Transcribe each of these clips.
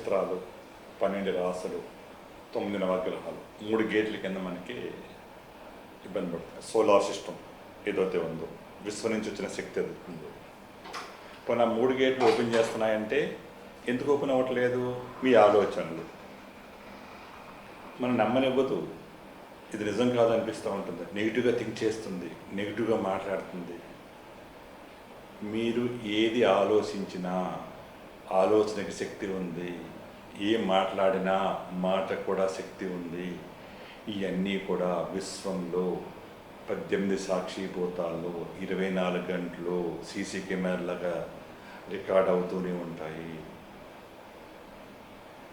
నక్షత్రాలు, 12 రాసులు, 9 నవగ్రహాలు, 3 గేట్ల కింద మనకి ఇబ్బంది పడుతుంది. సోలార్ సిస్టమ్ ఏదైతే ఉందో, విశ్వం నుంచి వచ్చిన శక్తి ఏదైతే ఉందో, ఇప్పుడు 3 గేట్లు ఓపెన్ చేస్తున్నాయంటే ఎందుకు ఓపెన్ అవ్వట్లేదు? మీ ఆలోచనలు మనం నమ్మనివ్వదు. ఇది నిజం కాదు అనిపిస్తూ ఉంటుంది. నెగిటివ్గా థింక్ చేస్తుంది, నెగిటివ్గా మాట్లాడుతుంది. మీరు ఏది ఆలోచించినా ఆలోచనకి శక్తి ఉంది, ఏం మాట్లాడినా మాట కూడా శక్తి ఉంది. ఇవన్నీ కూడా విశ్వంలో 18 సాక్షిభూతాల్లో 24 గంటలు సీసీ కెమెరాలుగా రికార్డ్ అవుతూనే ఉంటాయి.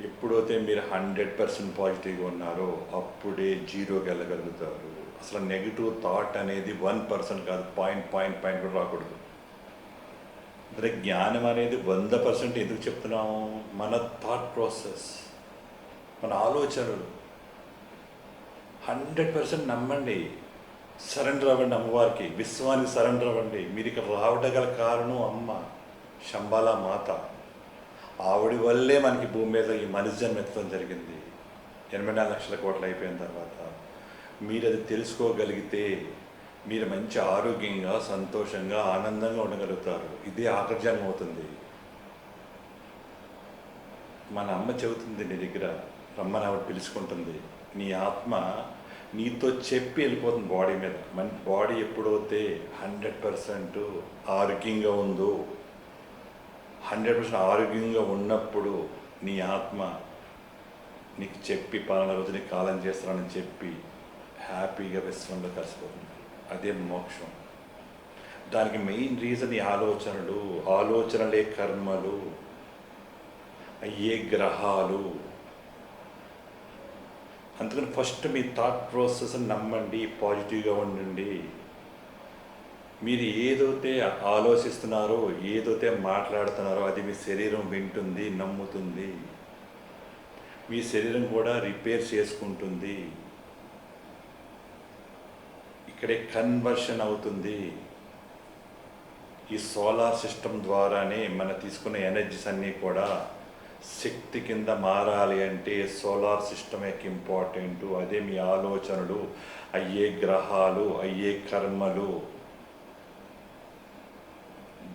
ఎప్పుడైతే మీరు 100% పాజిటివ్గా ఉన్నారో అప్పుడే జీరోకి వెళ్ళగలుగుతారు. అసలు నెగిటివ్ థాట్ అనేది 1% కాదు, పాయింట్ కూడా రాకూడదు. అంటే జ్ఞానం అనేది 100% ఎందుకు చెప్తున్నాము? మన థాట్ ప్రాసెస్, మన ఆలోచనలు 100% నమ్మండి. సరెండర్ అవ్వండి అమ్మవారికి, విశ్వానికి సరెండర్ అవ్వండి. మీరు ఇక్కడ రావడం గల కారణం అమ్మ శంబాలా మాత. ఆవిడ వల్లే మనకి భూమి మీద ఈ మనిషి జన్మ ఎత్తడం జరిగింది. 84 లక్షల కోట్లు అయిపోయిన తర్వాత మీరు అది తెలుసుకోగలిగితే మీరు మంచి ఆరోగ్యంగా, సంతోషంగా, ఆనందంగా ఉండగలుగుతారు. ఇదే ఆఖరి జన్మ అవుతుంది. మన అమ్మ చెబుతుంది, నీ దగ్గర రమ్మని ఆవిడ పిలుచుకుంటుంది. నీ ఆత్మ నీతో చెప్పి వెళ్ళిపోతుంది బాడీ మీద. మన బాడీ ఎప్పుడైతే 100% ఆరోగ్యంగా ఉందో, 100% ఆరోగ్యంగా ఉన్నప్పుడు నీ ఆత్మ నీకు చెప్పి పలానా రోజు నీకు కాలం చేస్తానని చెప్పి హ్యాపీగా విశ్వంలో కలిసిపోతుంది. అదే మోక్షం. దానికి మెయిన్ రీజన్ ఈ ఆలోచనలే కర్మలు, అయ్యే గ్రహాలు. అందుకని ఫస్ట్ మీ థాట్ ప్రాసెస్ నమ్మండి, పాజిటివ్గా ఉండండి. మీరు ఏదైతే ఆలోచిస్తున్నారో, ఏదైతే మాట్లాడుతున్నారో అది మీ శరీరం వింటుంది, నమ్ముతుంది. మీ శరీరం కూడా రిపేర్ చేసుకుంటుంది. ఇక్కడే కన్వర్షన్ అవుతుంది. ఈ సోలార్ సిస్టమ్ ద్వారానే మన తీసుకున్న ఎనర్జీస్ అన్నీ కూడా శక్తి కింద మారాలి అంటే సోలార్ సిస్టమ్ యొక్క ఇంపార్టెంట్. అదే మీ ఆలోచనలు, అయ్యే గ్రహాలు, అయ్యే కర్మలు.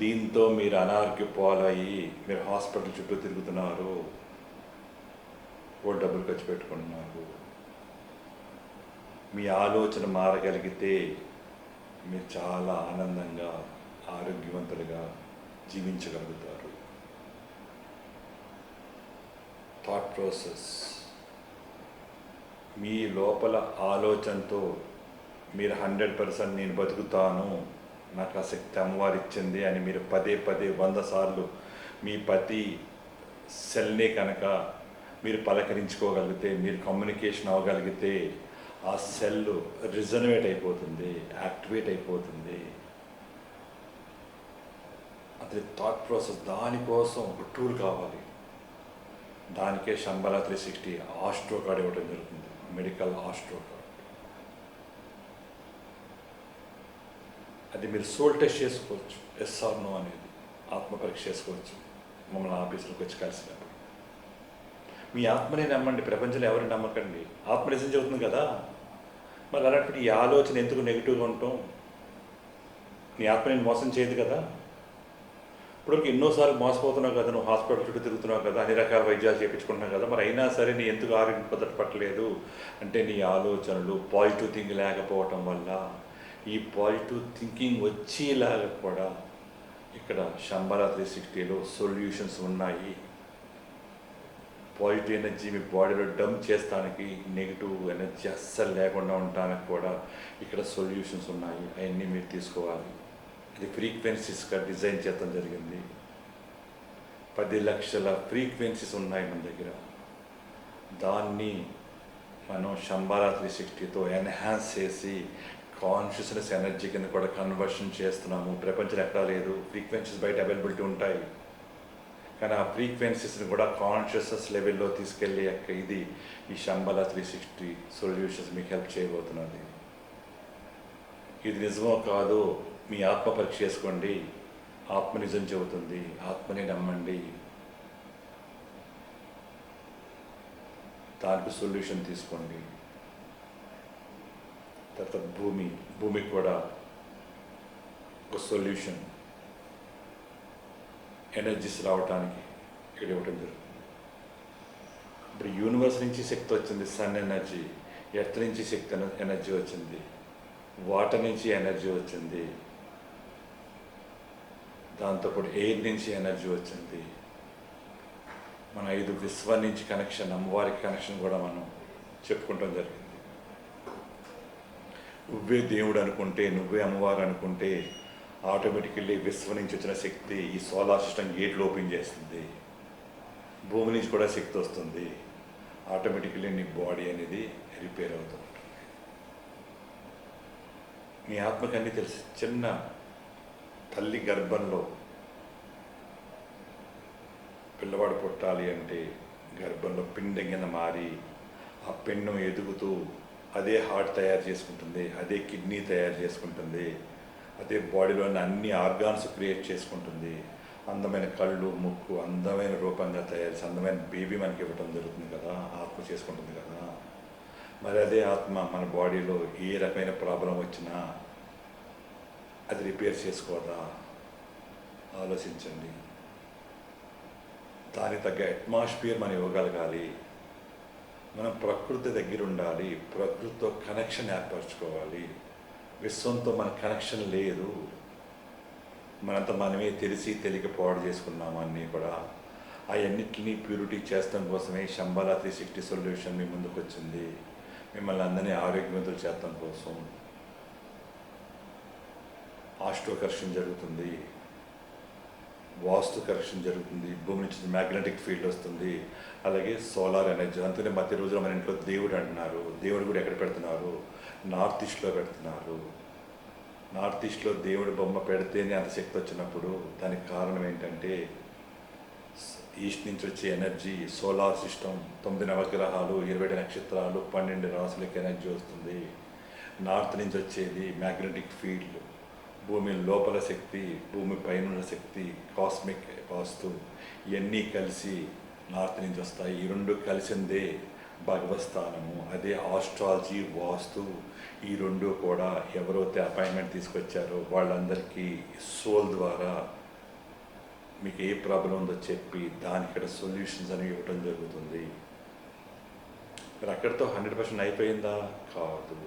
దీంతో మీరు అనారోగ్య పాలయ్యి మీరు హాస్పిటల్ చుట్టూ తిరుగుతున్నారు, ఓ డబ్బులు ఖర్చు పెట్టుకుంటున్నారు. మీ ఆలోచన మారగలిగితే మీరు చాలా ఆనందంగా, ఆరోగ్యవంతులుగా జీవించగలుగుతారు. థాట్ ప్రాసెస్, మీ లోపల ఆలోచనతో మీరు 100% నేను బతుకుతాను, నాకు ఆ శక్తి అమ్మవారు ఇచ్చింది అని మీరు పదే 100 సార్లు మీ ప్రతి సెల్ని కనుక మీరు పలకరించుకోగలిగితే, మీరు కమ్యూనికేషన్ అవ్వగలిగితే ఆ సెల్ రిజనవేట్ అయిపోతుంది, యాక్టివేట్ అయిపోతుంది. అది థాట్ ప్రాసెస్. దానికోసం ఒక టూల్ కావాలి. దానికే శంబాలా 360 ఆస్ట్రో కార్డ్ ఇవ్వడం జరుగుతుంది, మెడికల్ ఆస్ట్రో కార్డ్. అది మీరు సోల్ టెస్ట్ చేసుకోవచ్చు, ఎస్ ఆర్ నో అనేది ఆత్మపరీక్ష చేసుకోవచ్చు. మమ్మల్ని ఆఫీసులకు వచ్చి కలిసినప్పుడు మీ ఆత్మనే నమ్మండి, ప్రపంచంలో ఎవరిని నమ్మకండి. ఆత్మ నిజం చెబుతుంది కదా. మరి అలాంటి ఈ ఆలోచన ఎందుకు నెగిటివ్గా ఉంటాం? నీ ఆత్మ నేను మోసం చేయదు కదా. ఇప్పుడు ఎన్నోసార్లు మోసపోతున్నావు కదా, నువ్వు హాస్పిటల్ చుట్టూ తిరుగుతున్నావు కదా, అన్ని రకాల వైద్యాలు చేయించుకుంటున్నావు కదా, మరి అయినా సరే నీ ఎందుకు ఆరోగ్యం పట్టలేదు అంటే నీ ఆలోచనలు, పాజిటివ్ థింకింగ్ లేకపోవటం వల్ల. ఈ పాజిటివ్ థింకింగ్ వచ్చేలాగా కూడా ఇక్కడ శంబాలా 360లో సొల్యూషన్స్ ఉన్నాయి. పాజిటివ్ ఎనర్జీ మీ బాడీలో డంప్ చేస్తానికి, నెగిటివ్ ఎనర్జీ అస్సలు లేకుండా ఉండటానికి కూడా ఇక్కడ సొల్యూషన్స్ ఉన్నాయి. అవన్నీ మీరు తీసుకోవాలి. ఇది ఫ్రీక్వెన్సీస్గా డిజైన్ చేయడం జరిగింది. 10 లక్షల ఫ్రీక్వెన్సీస్ ఉన్నాయి మన దగ్గర. దాన్ని మనం శంబాలా 360తో ఎన్హాన్స్ చేసి కాన్షియస్నెస్ ఎనర్జీ కింద కూడా కన్వర్షన్ చేస్తున్నాము. ప్రపంచంలో ఎక్కడా లేదు. ఫ్రీక్వెన్సీస్ బయట అవైలబిలిటీ ఉంటాయి, కానీ ఆ ఫ్రీక్వెన్సీస్ని కూడా కాన్షియస్నెస్ లెవెల్లో తీసుకెళ్ళి ఇది ఈ శంబాలా 360 సొల్యూషన్స్ మీకు హెల్ప్ చేయబోతున్నది. ఇది నిజమో కాదో మీ ఆత్మ పరీక్ష చేసుకోండి. ఆత్మ నిజం చెబుతుంది. ఆత్మని నమ్మండి. దానికి సొల్యూషన్ తీసుకోండి. తర్వాత భూమికి కూడా ఒక సొల్యూషన్ ఎనర్జీస్ రావడానికి ఇక్కడ ఇవ్వటం జరుగుతుంది. ఇప్పుడు యూనివర్స్ నుంచి శక్తి వచ్చింది, సన్ ఎనర్జీ. ఎర్త్ నుంచి శక్తి ఎనర్జీ వచ్చింది, వాటర్ నుంచి ఎనర్జీ వచ్చింది, దాంతోపాటు ఎయిర్ నుంచి ఎనర్జీ వచ్చింది. మన 5 విశ్వం నుంచి కనెక్షన్, అమ్మవారికి కనెక్షన్ కూడా మనం చెప్పుకుంటాం జరిగింది. నువ్వే దేవుడు అనుకుంటే, నువ్వే అమ్మవారు అనుకుంటే ఆటోమేటికల్లీ విశ్వం నుంచి వచ్చిన శక్తి ఈ సోలార్ సిస్టమ్ గేట్లు ఓపెన్ చేస్తుంది. భూమి నుంచి కూడా శక్తి వస్తుంది. ఆటోమేటికల్లీ నీ బాడీ అనేది రిపేర్ అవుతూ ఉంటుంది. మీ ఆత్మకన్నీ తెలుసు. చిన్న తల్లి గర్భంలో పిల్లవాడు పుట్టాలి అంటే గర్భంలో పిండం కింద మారి ఆ పిండం ఎదుగుతూ అదే హార్ట్ తయారు చేసుకుంటుంది, అదే కిడ్నీ తయారు చేసుకుంటుంది, అదే బాడీలోని అన్ని ఆర్గాన్స్ క్రియేట్ చేసుకుంటుంది. అందమైన కళ్ళు, ముక్కు అందమైన రూపంగా తయారు చేసి అందమైన బేబీ మనకి ఇవ్వటం జరుగుతుంది కదా, ఆత్మ చేసుకుంటుంది కదా. మరి అదే ఆత్మ మన బాడీలో ఏ రకమైన ప్రాబ్లం వచ్చినా అది రిపేర్ చేసుకోదా? ఆలోచించండి. దానికి తగ్గ అట్మాస్ఫియర్ మనం ఇవ్వగలగాలి. మనం ప్రకృతి దగ్గర ఉండాలి, ప్రకృతితో కనెక్షన్ ఏర్పరచుకోవాలి. విశ్వంతో మన కనెక్షన్ లేదు. మనంతా మనమే తెలిసి తెలియక పాడు చేసుకున్నాము అన్నీ కూడా. అవన్నిటిని ప్యూరిటీ చేస్తాం కోసమే శంబాలా 360 సొల్యూషన్ మీ ముందుకు వచ్చింది. మిమ్మల్ని అందరినీ ఆరోగ్యవంతులు చేస్తాం కోసం. ఆస్ట్రో కరెక్షన్ జరుగుతుంది, వాస్తు కరెక్షన్ జరుగుతుంది, భూమి నుంచి మ్యాగ్నెటిక్ ఫీల్డ్ వస్తుంది, అలాగే సోలార్ ఎనర్జీ. అందుకనే మధ్య రోజులో మన ఇంట్లో దేవుడు అంటున్నారు. దేవుడు కూడా ఎక్కడ పెడుతున్నారు? నార్త్ ఈస్ట్లో పెడుతున్నారు. నార్త్ ఈస్ట్లో దేవుడి బొమ్మ పెడితేనే అంత శక్తి వచ్చినప్పుడు దానికి కారణం ఏంటంటే ఈస్ట్ నుంచి వచ్చే ఎనర్జీ, సోలార్ సిస్టమ్, 9 నవగ్రహాలు, 27 నక్షత్రాలు, 12 రాసులకి ఎనర్జీ వస్తుంది. నార్త్ నుంచి వచ్చేది మ్యాగ్నెటిక్ ఫీల్డ్, భూమి లోపల శక్తి, భూమి పైన శక్తి, కాస్మిక్ వాస్తు, ఇవన్నీ కలిసి నార్త్ నుంచి వస్తాయి. ఈ 2 కలిసిందే భగవత్ స్థానము. అదే ఆస్ట్రాలజీ, వాస్తు. ఈ 2 కూడా ఎవరైతే అపాయింట్మెంట్ తీసుకొచ్చారో వాళ్ళందరికీ సోల్ ద్వారా మీకు ఏ ప్రాబ్లం ఉందో చెప్పి దానికి ఇక్కడ సొల్యూషన్స్ అనేవి ఇవ్వడం జరుగుతుంది. మరి అక్కడితో 100% అయిపోయిందా? కాదు.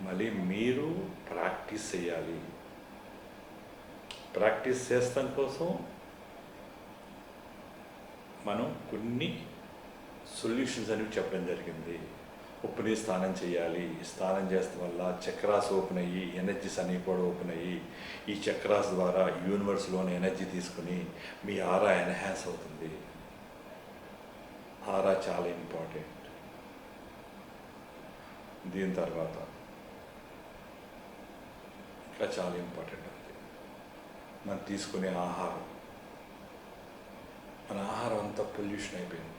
మళ్ళీ మీరు ప్రాక్టీస్ చేయాలి. ప్రాక్టీస్ చేస్తాం కోసం మనం కొన్ని సొల్యూషన్స్ అనేవి చెప్పడం జరిగింది. ఉప్పుని స్నానం చేయాలి. స్నానం చేస్తాం వల్ల చక్రాస్ ఓపెన్ అయ్యి ఎనర్జీస్ అనేవి కూడా ఓపెన్ అయ్యి ఈ చక్రాస్ ద్వారా యూనివర్స్లోని ఎనర్జీ తీసుకుని మీ ఆరా ఎన్హాన్స్ అవుతుంది. ఆరా చాలా ఇంపార్టెంట్. దీని తర్వాత ఇంకా చాలా ఇంపార్టెంట్ ఉంది మనం తీసుకునే ఆహారం. మన ఆహారం అంతా పొల్యూషన్ అయిపోయింది.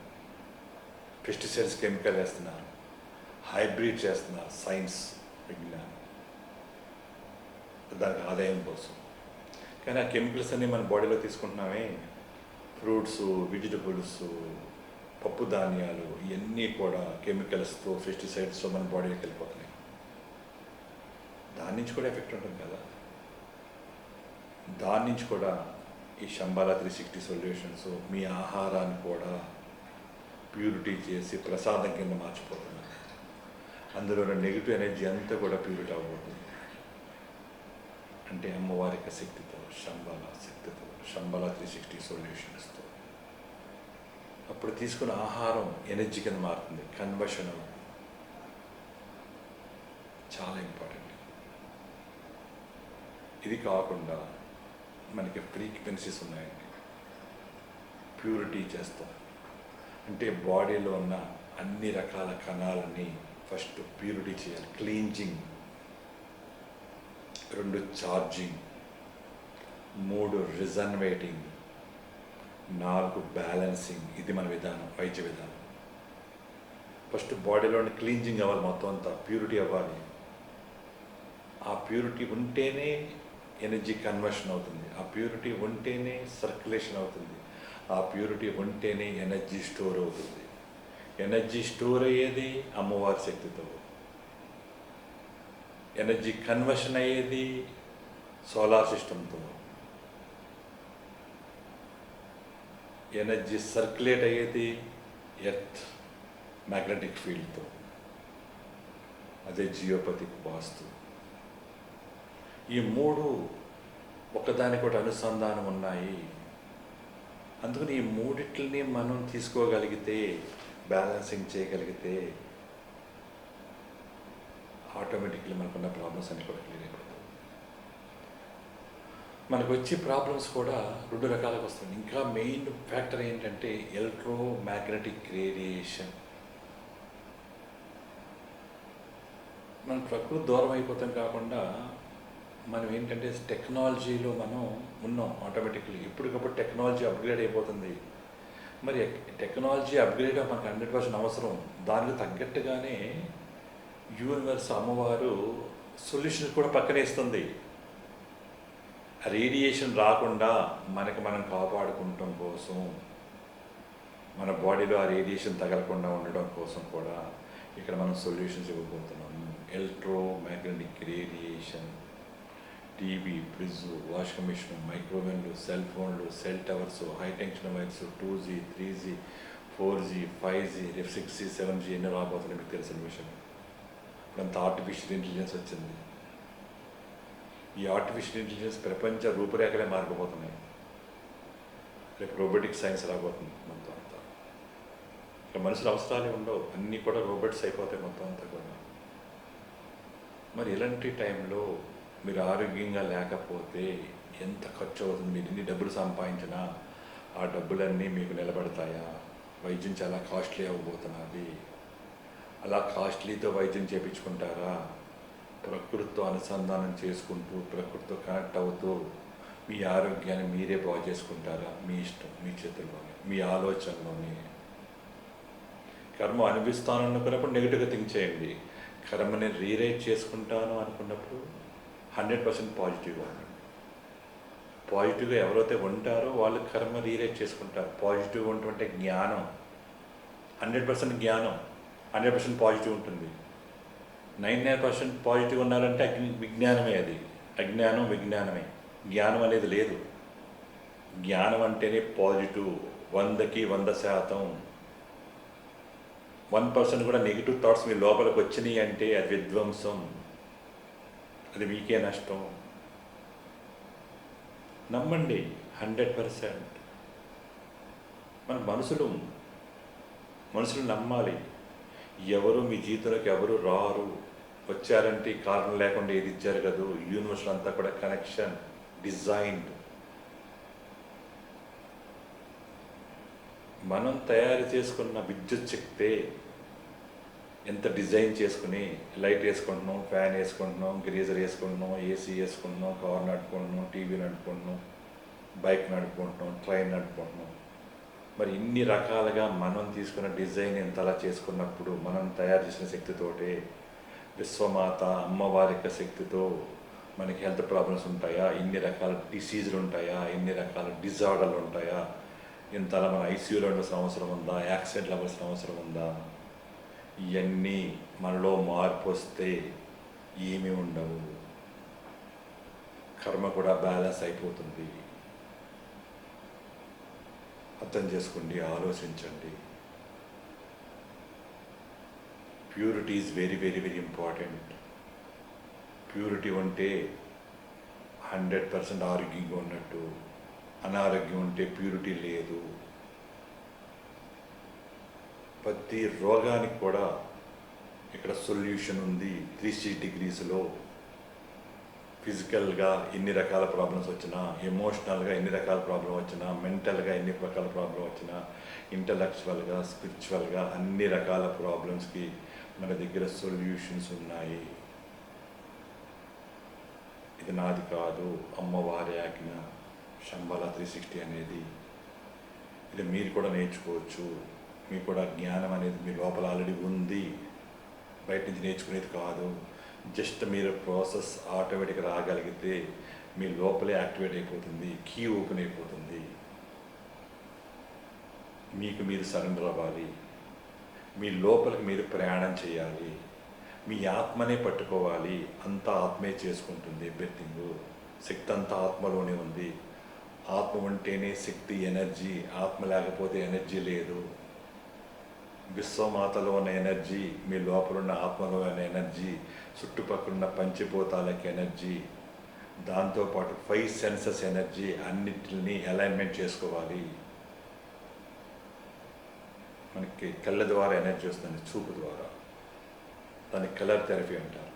పెస్టిసైడ్స్, కెమికల్ వేస్తున్నారు, హైబ్రిడ్ చేస్తున్నారు, సైన్స్, విజ్ఞానం, దానికి ఆదాయం కోసం. కానీ ఆ కెమికల్స్ అన్నీ మన బాడీలో తీసుకుంటున్నామే. ఫ్రూట్స్, వెజిటబుల్స్, పప్పు ధాన్యాలు ఇవన్నీ కూడా కెమికల్స్తో, పెస్టిసైడ్స్తో మన బాడీలోకి వెళ్ళిపోతున్నాయి. దాని నుంచి కూడా ఎఫెక్ట్ ఉంటుంది కదా. దాని నుంచి కూడా ఈ శంబాలా 360 సొల్యూషన్స్ మీ ఆహారాన్ని కూడా ప్యూరిటీ చేసి ప్రసాదం కింద మార్చిపోతున్నారు. అందులో నెగిటివ్ ఎనర్జీ అంతా కూడా ప్యూరిటీ అవ్వబోతుంది. అంటే అమ్మవారి శక్తితో, శంబాలా శక్తితో, శంబాలా 360 సొల్యూషన్స్తో అప్పుడు తీసుకున్న ఆహారం ఎనర్జీ కింద మారుతుంది, కన్వర్షన్ అవుతుంది. చాలా ఇంపార్టెంట్. ఇది కాకుండా మనకి ఫ్రీక్వెన్సీస్ ఉన్నాయండి. ప్యూరిటీ చేస్తాం అంటే బాడీలో ఉన్న అన్ని రకాల కణాలని ఫస్ట్ ప్యూరిటీ చేయాలి. Cleansing, 2 charging, 3 రిజన్వేటింగ్, 4 balancing. ఇది మన విధానం, వైద్య విధానం. ఫస్ట్ బాడీలోని క్లీన్జింగ్ అవ్వాలి, మొత్తం అంతా ప్యూరిటీ అవ్వాలి. ఆ ప్యూరిటీ ఉంటేనే ఎనర్జీ కన్వర్షన్ అవుతుంది. ఆ ప్యూరిటీ ఉంటేనే సర్క్యులేషన్ అవుతుంది. ఆ ప్యూరిటీ ఉంటేనే ఎనర్జీ స్టోర్ అవుతుంది. ఎనర్జీ స్టోర్ అయ్యేది అమ్మవారి శక్తితో, ఎనర్జీ కన్వర్షన్ అయ్యేది సోలార్ సిస్టంతో, ఎనర్జీ సర్క్యులేట్ అయ్యేది ఎర్త్ మ్యాగ్నెటిక్ ఫీల్డ్తో. అదే జియోపతిక్ వాస్తు. ఈ మూడు ఒకదానికొకటి అనుసంధానం ఉన్నాయి. అందుకని ఈ మూడిట్లని మనం తీసుకోగలిగితే, బ్యాలెన్సింగ్ చేయగలిగితే ఆటోమేటిక్లీ మనకున్న ప్రాబ్లమ్స్ అన్నీ కూడా క్లియర్ అయిపోతాయి. మనకు వచ్చే ప్రాబ్లమ్స్ కూడా రెండు రకాలుగా వస్తుంది. ఇంకా మెయిన్ ఫ్యాక్టర్ ఏంటంటే ఎలక్ట్రో మ్యాగ్నెటిక్ రేడియేషన్. మనం ప్రకృతి దూరం అయిపోతాం కాకుండా మనం ఏంటంటే టెక్నాలజీలో మనం ఉన్నాం. ఆటోమేటిక్లీ ఇప్పటికప్పుడు టెక్నాలజీ అప్గ్రేడ్ అయిపోతుంది. మరి టెక్నాలజీ అప్గ్రేడ్ మనకు 100% అవసరం. దానికి తగ్గట్టుగానే యూనివర్స్ అమ్మవారు సొల్యూషన్ కూడా పక్కనే ఇస్తుంది. ఆ రేడియేషన్ రాకుండా మనకి మనం కాపాడుకుంటాం కోసం, మన బాడీలో ఆ రేడియేషన్ తగలకుండా ఉండడం కోసం కూడా ఇక్కడ మనం సొల్యూషన్స్ ఇవ్వబోతున్నాము. Electro magnetic radiation, TV, fridge, washing machine, మైక్రోవేవ్లు, సెల్ ఫోన్లు, cell towers, high tension wires, 2G, 3G, 4G, 5G, 6G, 7G ఎన్నో రాబోతున్నాయి. మీకు తెలిసిన విషయం. ఇప్పుడంతా ఆర్టిఫిషియల్ ఇంటెలిజెన్స్ వచ్చింది. ఈ ఆర్టిఫిషియల్ ఇంటెలిజెన్స్ ప్రపంచ రూపురేఖలే మారిపోతున్నాయి. రేపు రోబోటిక్ సైన్స్ రాబోతుంది మొత్తం అంతా. ఇక మనుషుల అవసరాలే ఉండవు, అన్నీ కూడా రోబోట్స్ అయిపోతాయి మొత్తం అంతా కూడా. మరి ఇలాంటి టైంలో మీరు ఆరోగ్యంగా లేకపోతే ఎంత ఖర్చు అవుతుంది? మీరు ఎన్ని డబ్బులు సంపాదించినా ఆ డబ్బులన్నీ మీకు నిలబడతాయా? వైద్యం చాలా కాస్ట్లీ అవ్వబోతున్నది. అలా కాస్ట్లీతో వైద్యం చేయించుకుంటారా? ప్రకృతితో అనుసంధానం చేసుకుంటూ, ప్రకృతితో కనెక్ట్ అవుతూ మీ ఆరోగ్యాన్ని మీరే బాగు చేసుకుంటారా? మీ ఇష్టం, మీ చేతుల్లోనే, మీ ఆలోచనలోనే. కర్మ అనిపిస్తాను అనుకున్నప్పుడు నెగిటివ్గా థింక్ చేయండి. కర్మని రీరైట్ చేసుకుంటాను అనుకున్నప్పుడు 100% పాజిటివ్గా ఉండండి. పాజిటివ్గా ఎవరైతే ఉంటారో వాళ్ళు కర్మ రీరైట్ చేసుకుంటారు. పాజిటివ్గా ఉంటుంటే జ్ఞానం, 100% జ్ఞానం, 100% పాజిటివ్ ఉంటుంది. 99% పాజిటివ్ ఉన్నారంటే విజ్ఞానమే. అది అజ్ఞానం విజ్ఞానమే. జ్ఞానం అనేది లేదు. జ్ఞానం అంటేనే పాజిటివ్, 100కి 100%. 1% కూడా నెగిటివ్ థాట్స్ మీ లోపలికి వచ్చినాయి అంటే అది విధ్వంసం, అది మీకే నష్టం. నమ్మండి 100%. మన మనుషులు నమ్మాలి. ఎవరు మీ జీవితంలోకి ఎవరు రారు. వచ్చారంటే కారణం లేకుండా ఏది జరగదు. యూనివర్స్ అంతా కూడా కనెక్షన్, డిజైన్డ్. మనం తయారు చేసుకున్న విద్యుత్ శక్తే ఎంత డిజైన్ చేసుకుని లైట్ వేసుకుంటున్నాం, ఫ్యాన్ వేసుకుంటున్నాం, గ్రీజర్ వేసుకుంటున్నాం, ఏసీ వేసుకుంటున్నాం, కార్ నడుపుకుంటున్నాం, టీవీ నడుపుకుంటున్నాం, బైక్ నడుపుకుంటున్నాం, ట్రైన్ నడుపుకుంటున్నాం. మరి ఇన్ని రకాలుగా మనం తీసుకున్న డిజైన్ ఎంతలా చేసుకున్నప్పుడు మనం తయారు చేసిన శక్తితోటే విశ్వమాత అమ్మవారి యొక్క శక్తితో మనకి హెల్త్ ప్రాబ్లమ్స్ ఉంటాయా? ఇన్ని రకాల డిసీజులు ఉంటాయా? ఇన్ని రకాల డిజార్డర్లు ఉంటాయా? ఇంతలా మన ఐసీయూలో ఉండాల్సిన అవసరం ఉందా? యాక్సిడెంట్లు అవ్వాల్సిన అవసరం ఉందా? ఇవన్నీ మనలో మార్పు వస్తే ఏమీ ఉండవు. కర్మ కూడా బ్యాలెన్స్ అయిపోతుంది. అర్థం చేసుకోండి, ఆలోచించండి. Purity is very very very important. Purity ఉంటే 100% ఆరోగ్యంగా ఉన్నట్టు. అనారోగ్యం ఉంటే ప్యూరిటీ లేదు. ప్రతి రోగానికి కూడా ఇక్కడ సొల్యూషన్ ఉంది. 360 డిగ్రీస్లో ఫిజికల్గా ఎన్ని రకాల ప్రాబ్లమ్స్ వచ్చినా, ఎమోషనల్గా ఎన్ని రకాల ప్రాబ్లం వచ్చినా, మెంటల్గా ఎన్ని రకాల ప్రాబ్లం వచ్చినా, ఇంటలెక్చువల్గా, స్పిరిచువల్గా అన్ని రకాల ప్రాబ్లమ్స్కి మన దగ్గర సొల్యూషన్స్ ఉన్నాయి. ఇది నాది కాదు, అమ్మవారి ఆజ్ఞ. శంబల 360 అనేది ఇది మీరు కూడా నేర్చుకోవచ్చు. మీకు కూడా జ్ఞానం అనేది మీ లోపల ఆల్రెడీ ఉంది, బయట నుంచి నేర్చుకునేది కాదు. జస్ట్ మీరు ప్రాసెస్ ఆటోమేటిక్గా రాగలిగితే మీ లోపలే యాక్టివేట్ అయిపోతుంది, కీ ఓపెన్ అయిపోతుంది. మీకు మీరు సరెండర్ అవ్వాలి. మీ లోపలికి మీరు ప్రయాణం చేయాలి. మీ ఆత్మనే పట్టుకోవాలి. అంతా ఆత్మే చేసుకుంటుంది ఎవ్రీథింగ్. శక్తి అంతా ఆత్మలోనే ఉంది. ఆత్మ ఉంటేనే శక్తి, ఎనర్జీ. ఆత్మ లేకపోతే ఎనర్జీ లేదు. విశ్వమాతలో ఉన్న ఎనర్జీ, మీ లోపల ఉన్న ఆత్మలో ఉన్న ఎనర్జీ, చుట్టుపక్కల పంచభూతాలకి ఎనర్జీ, దాంతోపాటు 5 సెన్సెస్ ఎనర్జీ, అన్నిటిని అలైన్మెంట్ చేసుకోవాలి. మనకి కళ్ళ ద్వారా ఎనర్జీ వస్తుంది, చూపు ద్వారా, దాన్ని కలర్ థెరపీ అంటారు.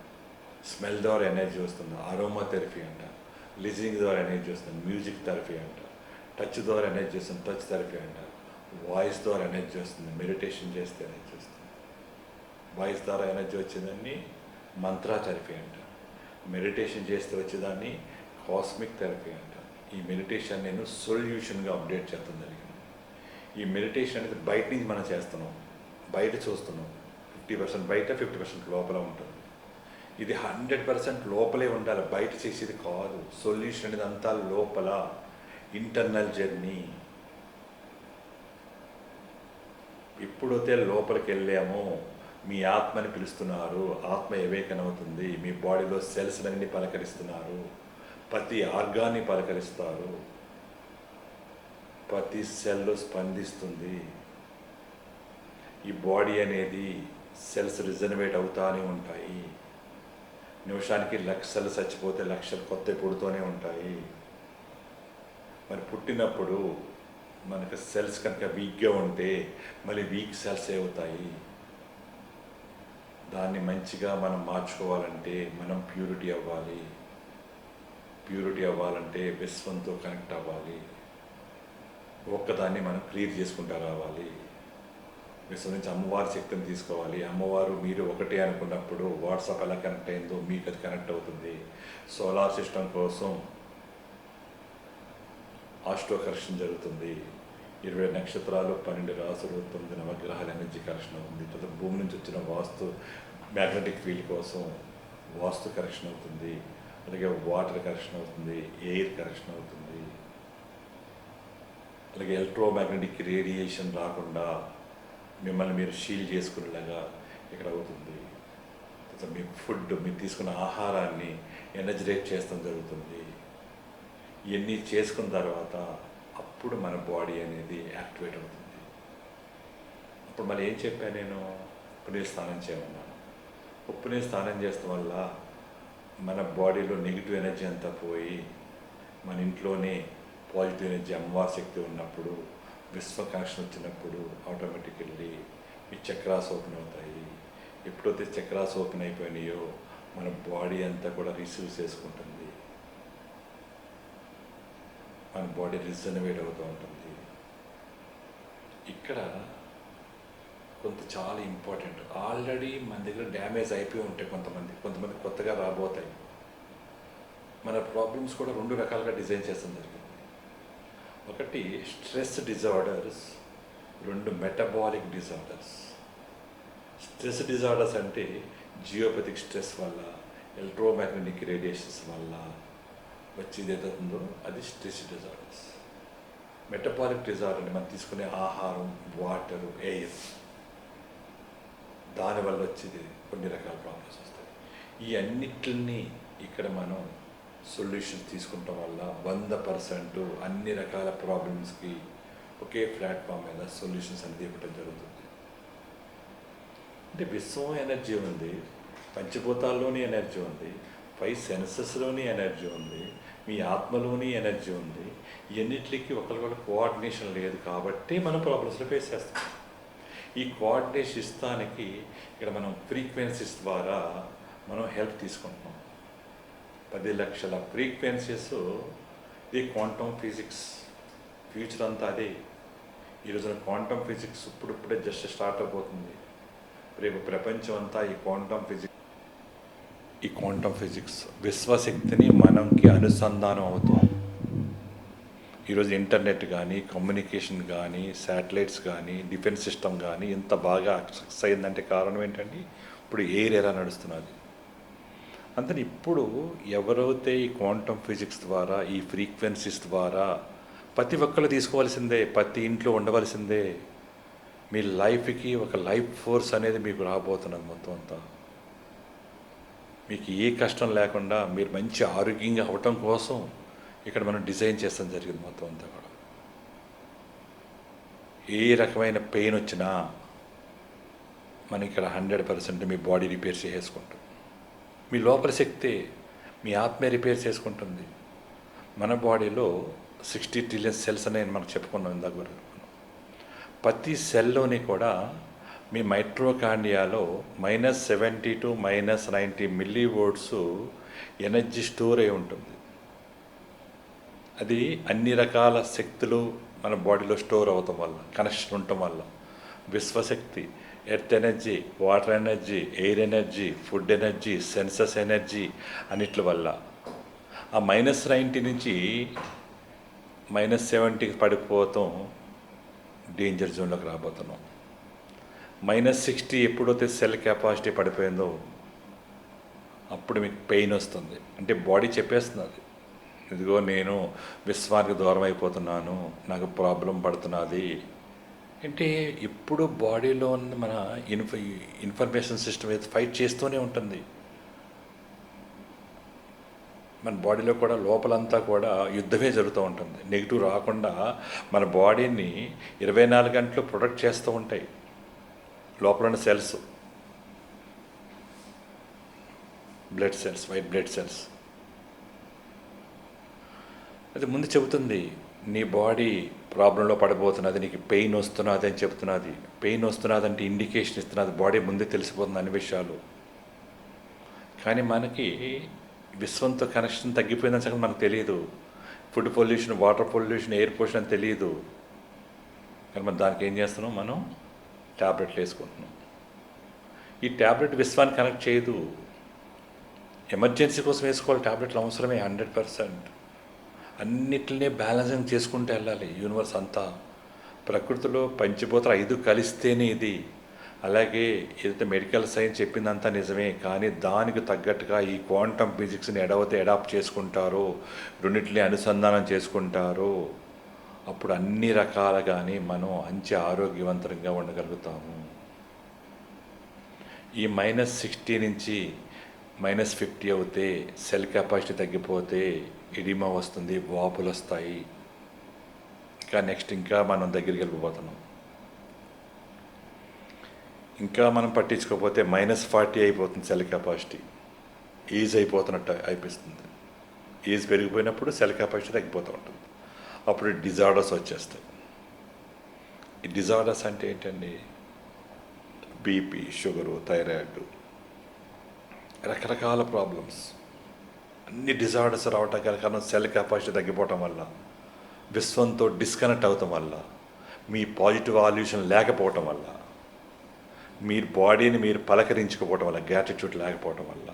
స్మెల్ ద్వారా ఎనర్జీ వస్తుంది, అరోమా థెరపీ అంటారు. లిజనింగ్ ద్వారా ఎనర్జీ వస్తుంది, మ్యూజిక్ థెరపీ అంటారు. టచ్ ద్వారా ఎనర్జీ వస్తుంది, టచ్ థెరపీ అంటారు. వాయిస్ ద్వారా ఎనర్జీ వస్తుంది, మెడిటేషన్ చేస్తే ఎనర్జీ వస్తుంది. వాయిస్ ద్వారా ఎనర్జీ వచ్చేదాన్ని మంత్రా థెరపీ అంటారు. మెడిటేషన్ చేస్తే వచ్చేదాన్ని కాస్మిక్ థెరపీ అంటారు. ఈ మెడిటేషన్ నేను సొల్యూషన్గా అప్డేట్ చేస్తాను జరిగింది. ఈ మెడిటేషన్ అనేది బయట నుంచి మనం చేస్తున్నాం, బయట చూస్తున్నాం. 50% బయట, 50% లోపల ఉంటుంది. ఇది 100% లోపలే ఉండాలి, బయట చేసేది కాదు. సొల్యూషన్ అనేది అంతా లోపల, ఇంటర్నల్ జర్నీ. ఎప్పుడైతే లోపలికి వెళ్ళామో మీ ఆత్మని పిలుస్తున్నారు, ఆత్మ అవుతుంది. మీ బాడీలో సెల్స్ అన్ని పలకరిస్తున్నారు, ప్రతి ఆర్గాన్ని పలకరిస్తారు, ప్రతి సెల్ స్పందిస్తుంది. ఈ బాడీ అనేది సెల్స్ రిజనరేట్ అవుతానే ఉంటాయి. నిమిషానికి లక్షలు చచ్చిపోతే లక్షలు కొత్త పుడుతూనే ఉంటాయి. మరి పుట్టినప్పుడు మనకు సెల్స్ కనుక వీక్గా ఉంటే మళ్ళీ వీక్ సెల్స్ అవుతాయి. దాన్ని మంచిగా మనం మార్చుకోవాలంటే మనం ప్యూరిటీ అవ్వాలి. ప్యూరిటీ అవ్వాలంటే విశ్వంతో కనెక్ట్ అవ్వాలి. ఒక్కదాన్ని మనం క్లియర్ చేసుకుంటూ రావాలి. విశ్వం నుంచి అమ్మవారి శక్తిని తీసుకోవాలి. అమ్మవారు మీరు ఒకటే అనుకున్నప్పుడు వాట్సాప్ ఎలా కనెక్ట్ అయిందో మీకు అది కనెక్ట్ అవుతుంది. సోలార్ సిస్టమ్ కోసం ఆస్ట్రో కరెక్షన్ జరుగుతుంది. 20 నక్షత్రాలు, 12 రాసులు, 9 నవగ్రహాల ఎనర్జీ కరెక్షన్ అవుతుంది. తర్వాత భూమి నుంచి వచ్చిన వాస్తు మ్యాగ్నెటిక్ ఫీల్డ్ కోసం వాస్తు కరెక్షన్ అవుతుంది. అలాగే వాటర్ కరెక్షన్ అవుతుంది, ఎయిర్ కరెక్షన్ అవుతుంది. అలాగే ఎలక్ట్రోమాగ్నెటిక్ రేడియేషన్ రాకుండా మిమ్మల్ని మీరు షీల్ చేసుకునేలాగా ఇక్కడ అవుతుంది. మీ ఫుడ్, మీరు తీసుకున్న ఆహారాన్ని ఎనర్జరేట్ చేస్తాం జరుగుతుంది. ఇవన్నీ చేసుకున్న తర్వాత అప్పుడు మన బాడీ అనేది యాక్టివేట్ అవుతుంది. అప్పుడు మళ్ళీ ఏం చెప్పాను నేను? ఉప్పు నీళ్ళు స్నానం చేయమన్నాను. ఉప్పు నీళ్ళు స్నానం చేసడం వల్ల మన బాడీలో నెగిటివ్ ఎనర్జీ అంతా పోయి మన ఇంట్లోనే పాజిటివ్ ఎనర్జీ, అమ్మవారి శక్తి ఉన్నప్పుడు, విశ్వ కనెక్షన్ వచ్చినప్పుడు ఆటోమేటికల్లీ మీ చక్రాస్ ఓపెన్ అవుతాయి. ఎప్పుడైతే చక్రాస్ ఓపెన్ అయిపోయినాయో మన బాడీ అంతా కూడా రిసీవ్ చేసుకుంటుంది. మన బాడీ రిజనరేట్ అవుతూ ఉంటుంది. ఇక్కడ చాలా ఇంపార్టెంట్. ఆల్రెడీ మన దగ్గర డ్యామేజ్ అయిపోయి ఉంటాయి కొంతమంది కొత్తగా రాబోతాయి. మన ప్రాబ్లమ్స్ కూడా 2 రకాలుగా డిజైన్ చేస్తాం జరిగింది. ఒకటి stress disorders, 2 metabolic disorders. Stress disorders అంటే జియోపతిక్ స్ట్రెస్ వల్ల, ఎలక్ట్రోమాగ్నెటిక్ రేడియేషన్స్ వల్ల వచ్చేది ఏదవుతుందో అది స్ట్రెస్ డిజార్డర్స్. మెటబాలిక్ డిజార్డర్ అంటే మనం తీసుకునే ఆహారం, వాటర్, ఎయిర్, దానివల్ల వచ్చేది కొన్ని రకాల ప్రాబ్లమ్స్ వస్తాయి. ఈ అన్నిటిని ఇక్కడ మనం సొల్యూషన్స్ తీసుకుంటాం వల్ల 100% అన్ని రకాల ప్రాబ్లమ్స్కి ఒకే ప్లాట్ఫామ్ మీద సొల్యూషన్స్ అనేది ఇవ్వడం జరుగుతుంది. అంటే విశ్వం ఎనర్జీ ఉంది, పంచభూతాల్లోని ఎనర్జీ ఉంది, 5 సెన్సెస్లోని ఎనర్జీ ఉంది, మీ ఆత్మలోని ఎనర్జీ ఉంది. ఇవన్నిటికి ఒకరికొకరు కోఆర్డినేషన్ లేదు కాబట్టి మనం ప్రాబ్లమ్స్లో ఫేస్ చేస్తాం. ఈ కోఆర్డినేషన్ ఇస్తానికి ఇక్కడ మనం ఫ్రీక్వెన్సీస్ ద్వారా మనం హెల్ప్ తీసుకుంటున్నాం. 10 లక్షల ఫ్రీక్వెన్సీస్. ఇది క్వాంటమ్ ఫిజిక్స్, ఫ్యూచర్ అంతా అదే. ఈరోజున క్వాంటమ్ ఫిజిక్స్ ఇప్పుడే జస్ట్ స్టార్ట్ అయిపోతుంది. రేపు ప్రపంచం అంతా ఈ క్వాంటమ్ ఫిజిక్స్ విశ్వశక్తిని మనకి అనుసంధానం అవుతాం. ఈరోజు ఇంటర్నెట్ కానీ, కమ్యూనికేషన్ కానీ, శాటిలైట్స్ కానీ, డిఫెన్స్ సిస్టమ్ కానీ ఎంత బాగా సక్సెస్ అయిందంటే కారణం ఏంటంటే ఇప్పుడు ఎయిర్ ఎలా నడుస్తున్నది. అందుకని ఇప్పుడు ఎవరైతే ఈ క్వాంటమ్ ఫిజిక్స్ ద్వారా, ఈ ఫ్రీక్వెన్సీస్ ద్వారా ప్రతి ఒక్కరు తీసుకోవాల్సిందే, ప్రతి ఇంట్లో ఉండవలసిందే. మీ లైఫ్కి ఒక లైఫ్ ఫోర్స్ అనేది మీకు రాబోతున్నది మొత్తం అంతా. మీకు ఏ కష్టం లేకుండా మీరు మంచి ఆరోగ్యంగా అవ్వటం కోసం ఇక్కడ మనం డిజైన్ చేస్తాం జరిగింది మొత్తం అంతా కూడా. ఏ రకమైన పెయిన్ వచ్చినా మనం ఇక్కడ 100% మీ బాడీ రిపేర్ చేసుకుంటాం. మీ లోపల శక్తి మీ ఆత్మే రిపేర్ చేసుకుంటుంది. మన బాడీలో 60 ట్రిలియన్ సెల్స్ అనేవి మనం చెప్పుకున్నాం ఇందాక కూడా. ప్రతి సెల్లోని కూడా మీ మైట్రోకాండియాలో -70 to -90 మిల్లీవోల్ట్స్ ఎనర్జీ స్టోర్ అయి ఉంటుంది. అది అన్ని రకాల శక్తులు మన బాడీలో స్టోర్ అవటం వల్ల, కనెక్షన్ ఉండటం వల్ల, విశ్వశక్తి, earth energy, water energy, air energy, food energy, senses energy అన్నిటి వల్ల ఆ -90 నుంచి -70కి పడిపోతాం, డేంజర్ జోన్లోకి రాబోతున్నాం. -60 ఎప్పుడైతే సెల్ కెపాసిటీ పడిపోయిందో అప్పుడు మీకు పెయిన్ వస్తుంది. అంటే బాడీ చెప్పేస్తున్నది, ఇదిగో నేను విశ్వానికి దూరం అయిపోతున్నాను, నాకు ప్రాబ్లం పడుతున్నది. అంటే ఇప్పుడు బాడీలో ఉన్న మన ఇన్ఫర్మేషన్ సిస్టమ్ అయితే ఫైట్ చేస్తూనే ఉంటుంది. మన బాడీలో కూడా లోపలంతా కూడా యుద్ధమే జరుగుతూ ఉంటుంది. నెగిటివ్ రాకుండా మన బాడీని 24 గంటలు ప్రొటెక్ట్ చేస్తూ ఉంటాయి లోపల ఉన్న cells, blood cells, white blood cells. అది ముందు చెబుతుంది నీ బాడీ ప్రాబ్లంలో పడిపోతున్నది, నీకు పెయిన్ వస్తున్నది అని చెప్తున్నది. పెయిన్ వస్తున్నది అంటే ఇండికేషన్ ఇస్తున్నది, బాడీ ముందే తెలిసిపోతుంది అన్ని విషయాలు. కానీ మనకి విశ్వంతో కనెక్షన్ తగ్గిపోయిందని సంగతి మనకు తెలియదు. Food pollution, water pollution, air pollution అని తెలియదు. కానీ మనం దానికి ఏం చేస్తున్నాం, మనం ట్యాబ్లెట్లు వేసుకుంటున్నాం. ఈ ట్యాబ్లెట్ విశ్వాన్ని కనెక్ట్ చేయదు. ఎమర్జెన్సీ కోసం వేసుకోవాలి ట్యాబ్లెట్లు, అవసరమే 100%. అన్నిటిని బ్యాలెన్సింగ్ చేసుకుంటూ వెళ్ళాలి. యూనివర్స్ అంతా, ప్రకృతిలో పంచభూతాలు 5 కలిస్తేనే ఇది. అలాగే ఏదైతే మెడికల్ సైన్స్ చెప్పిందంతా నిజమే, కానీ దానికి తగ్గట్టుగా ఈ క్వాంటమ్ ఫిజిక్స్ని అడాప్ట్ చేసుకుంటారో, రెండింటిని అనుసంధానం చేసుకుంటారో, అప్పుడు అన్ని రకాలుగానే మనం మంచి ఆరోగ్యవంతంగా ఉండగలుగుతాము. ఈ -60 నుంచి -50 అవుతే సెల్ కెపాసిటీ తగ్గిపోతే ఎడిమా వస్తుంది, వాపులు వస్తాయి. ఇంకా మనం దగ్గరికి వెళ్ళిపోతున్నాం. ఇంకా మనం పట్టించుకోకపోతే -40 అయిపోతుంది సెల్ కెపాసిటీ. ఏజ్ అయిపోతున్నట్టు అనిపిస్తుంది. ఏజ్ పెరిగిపోయినప్పుడు సెల్ కెపాసిటీ తగ్గిపోతూ ఉంటుంది. అప్పుడు డిజార్డర్స్ వచ్చేస్తాయి. ఈ డిజార్డర్స్ అంటే ఏంటండి, బీపీ, షుగరు, థైరాయిడ్, రకరకాల ప్రాబ్లమ్స్. అన్ని డిజార్డర్స్ రావటం కారణం సెల్ కెపాసిటీ తగ్గిపోవటం వల్ల, విశ్వంతో డిస్కనెక్ట్ అవటం వల్ల, మీ పాజిటివ్ వాల్యూషన్ లేకపోవటం వల్ల, మీ బాడీని మీరు పలకరించుకోవటం వల్ల, గ్రాటిట్యూడ్ లేకపోవటం వల్ల.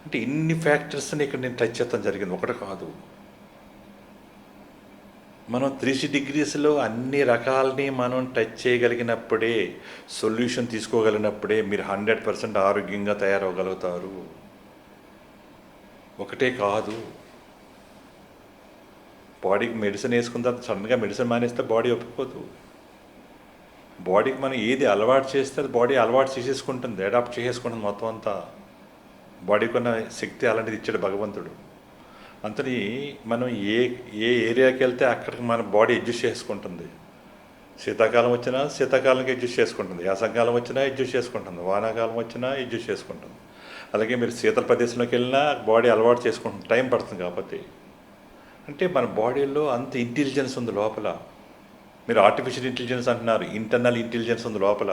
అంటే ఇన్ని ఫ్యాక్టర్స్ని ఇక్కడ నేను టచ్ చేస్తాం జరిగింది, ఒకటి కాదు. మనం 360 degreesలో అన్ని రకాలని మనం టచ్ చేయగలిగినప్పుడే, సొల్యూషన్ తీసుకోగలిగినప్పుడే మీరు 100% ఆరోగ్యంగా తయారవగలుగుతారు. ఒకటే కాదు, బాడీకి మెడిసిన్ వేసుకున్న తర్వాత సడన్గా మెడిసిన్ మానేస్తే బాడీ ఒప్పుకోదు. బాడీకి మనం ఏది అలవాటు చేస్తే అది బాడీ అలవాటు చేసేసుకుంటుంది, అడాప్ట్ చేసేసుకుంటుంది మొత్తం అంతా. బాడీకి ఉన్న శక్తి అలాంటిది ఇచ్చాడు భగవంతుడు. అంతని మనం ఏ ఏరియాకి వెళ్తే అక్కడికి మన బాడీ అడ్జస్ట్ చేసుకుంటుంది. శీతాకాలం వచ్చినా శీతాకాలంకి అడ్జస్ట్ చేసుకుంటుంది, యాసంకాలం వచ్చినా అడ్జస్ట్ చేసుకుంటుంది, వానాకాలం వచ్చినా అడ్జస్ట్ చేసుకుంటుంది. అలాగే మీరు శీతల ప్రదేశంలోకి వెళ్ళినా బాడీ అలవాటు చేసుకుంటుంది, టైం పడుతుంది కాబట్టి. అంటే మన బాడీలో అంత ఇంటెలిజెన్స్ ఉంది లోపల. మీరు ఆర్టిఫిషియల్ ఇంటెలిజెన్స్ అంటున్నారు, ఇంటర్నల్ ఇంటెలిజెన్స్ ఉంది లోపల.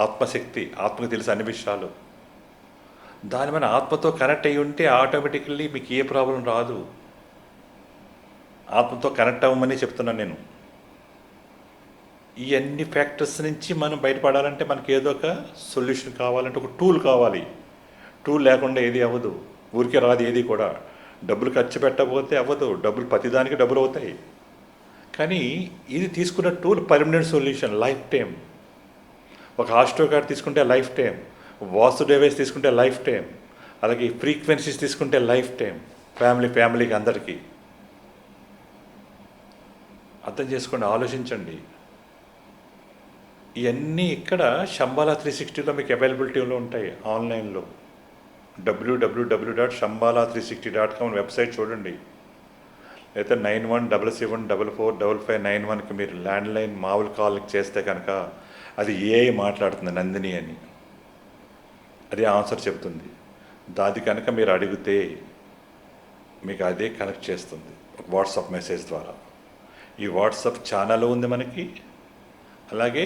ఆత్మశక్తి, ఆత్మకు తెలిసి అన్ని విషయాలు. దాని మన ఆత్మతో కనెక్ట్ అయ్యి ఉంటే ఆటోమేటికల్లీ మీకు ఏ ప్రాబ్లం రాదు. ఆత్మతో కనెక్ట్ అవ్వమని చెప్తున్నాను నేను. ఈ అన్ని ఫ్యాక్టర్స్ నుంచి మనం బయటపడాలంటే మనకి ఏదో ఒక సొల్యూషన్ కావాలంటే ఒక టూల్ కావాలి. టూల్ లేకుండా ఏది అవ్వదు, ఊరికే రాదు ఏది కూడా. డబ్బులు ఖర్చు పెట్టకపోతే అవ్వదు, ప్రతిదానికి డబ్బులు అవుతాయి. కానీ ఇది తీసుకున్న tool permanent solution, life time. ఒక ఆస్ట్రో కార్డ్ తీసుకుంటే లైఫ్ టైం, వాస్తు డివైస్ తీసుకుంటే లైఫ్ టైం, అలాగే ఫ్రీక్వెన్సీస్ తీసుకుంటే లైఫ్ టైం. ఫ్యామిలీకి అందరికీ అర్థం చేసుకోండి, ఆలోచించండి. ఇవన్నీ ఇక్కడ శంబాలా 360లో మీకు అవైలబిలిటీలో ఉంటాయి ఆన్లైన్లో. www.shambhala360.com వెబ్సైట్ చూడండి. లేదా 9177445591కి మీరు ల్యాండ్లైన్ మామూలు కాల్కి చేస్తే కనుక అది ఏఐ మాట్లాడుతుంది, నందిని అని. అది ఆన్సర్ చెప్తుంది. దాది కనుక మీరు అడిగితే మీకు అదే కనెక్ట్ చేస్తుంది వాట్సాప్ మెసేజ్ ద్వారా. ఈ వాట్సాప్ ఛానల్ ఉంది మనకి, అలాగే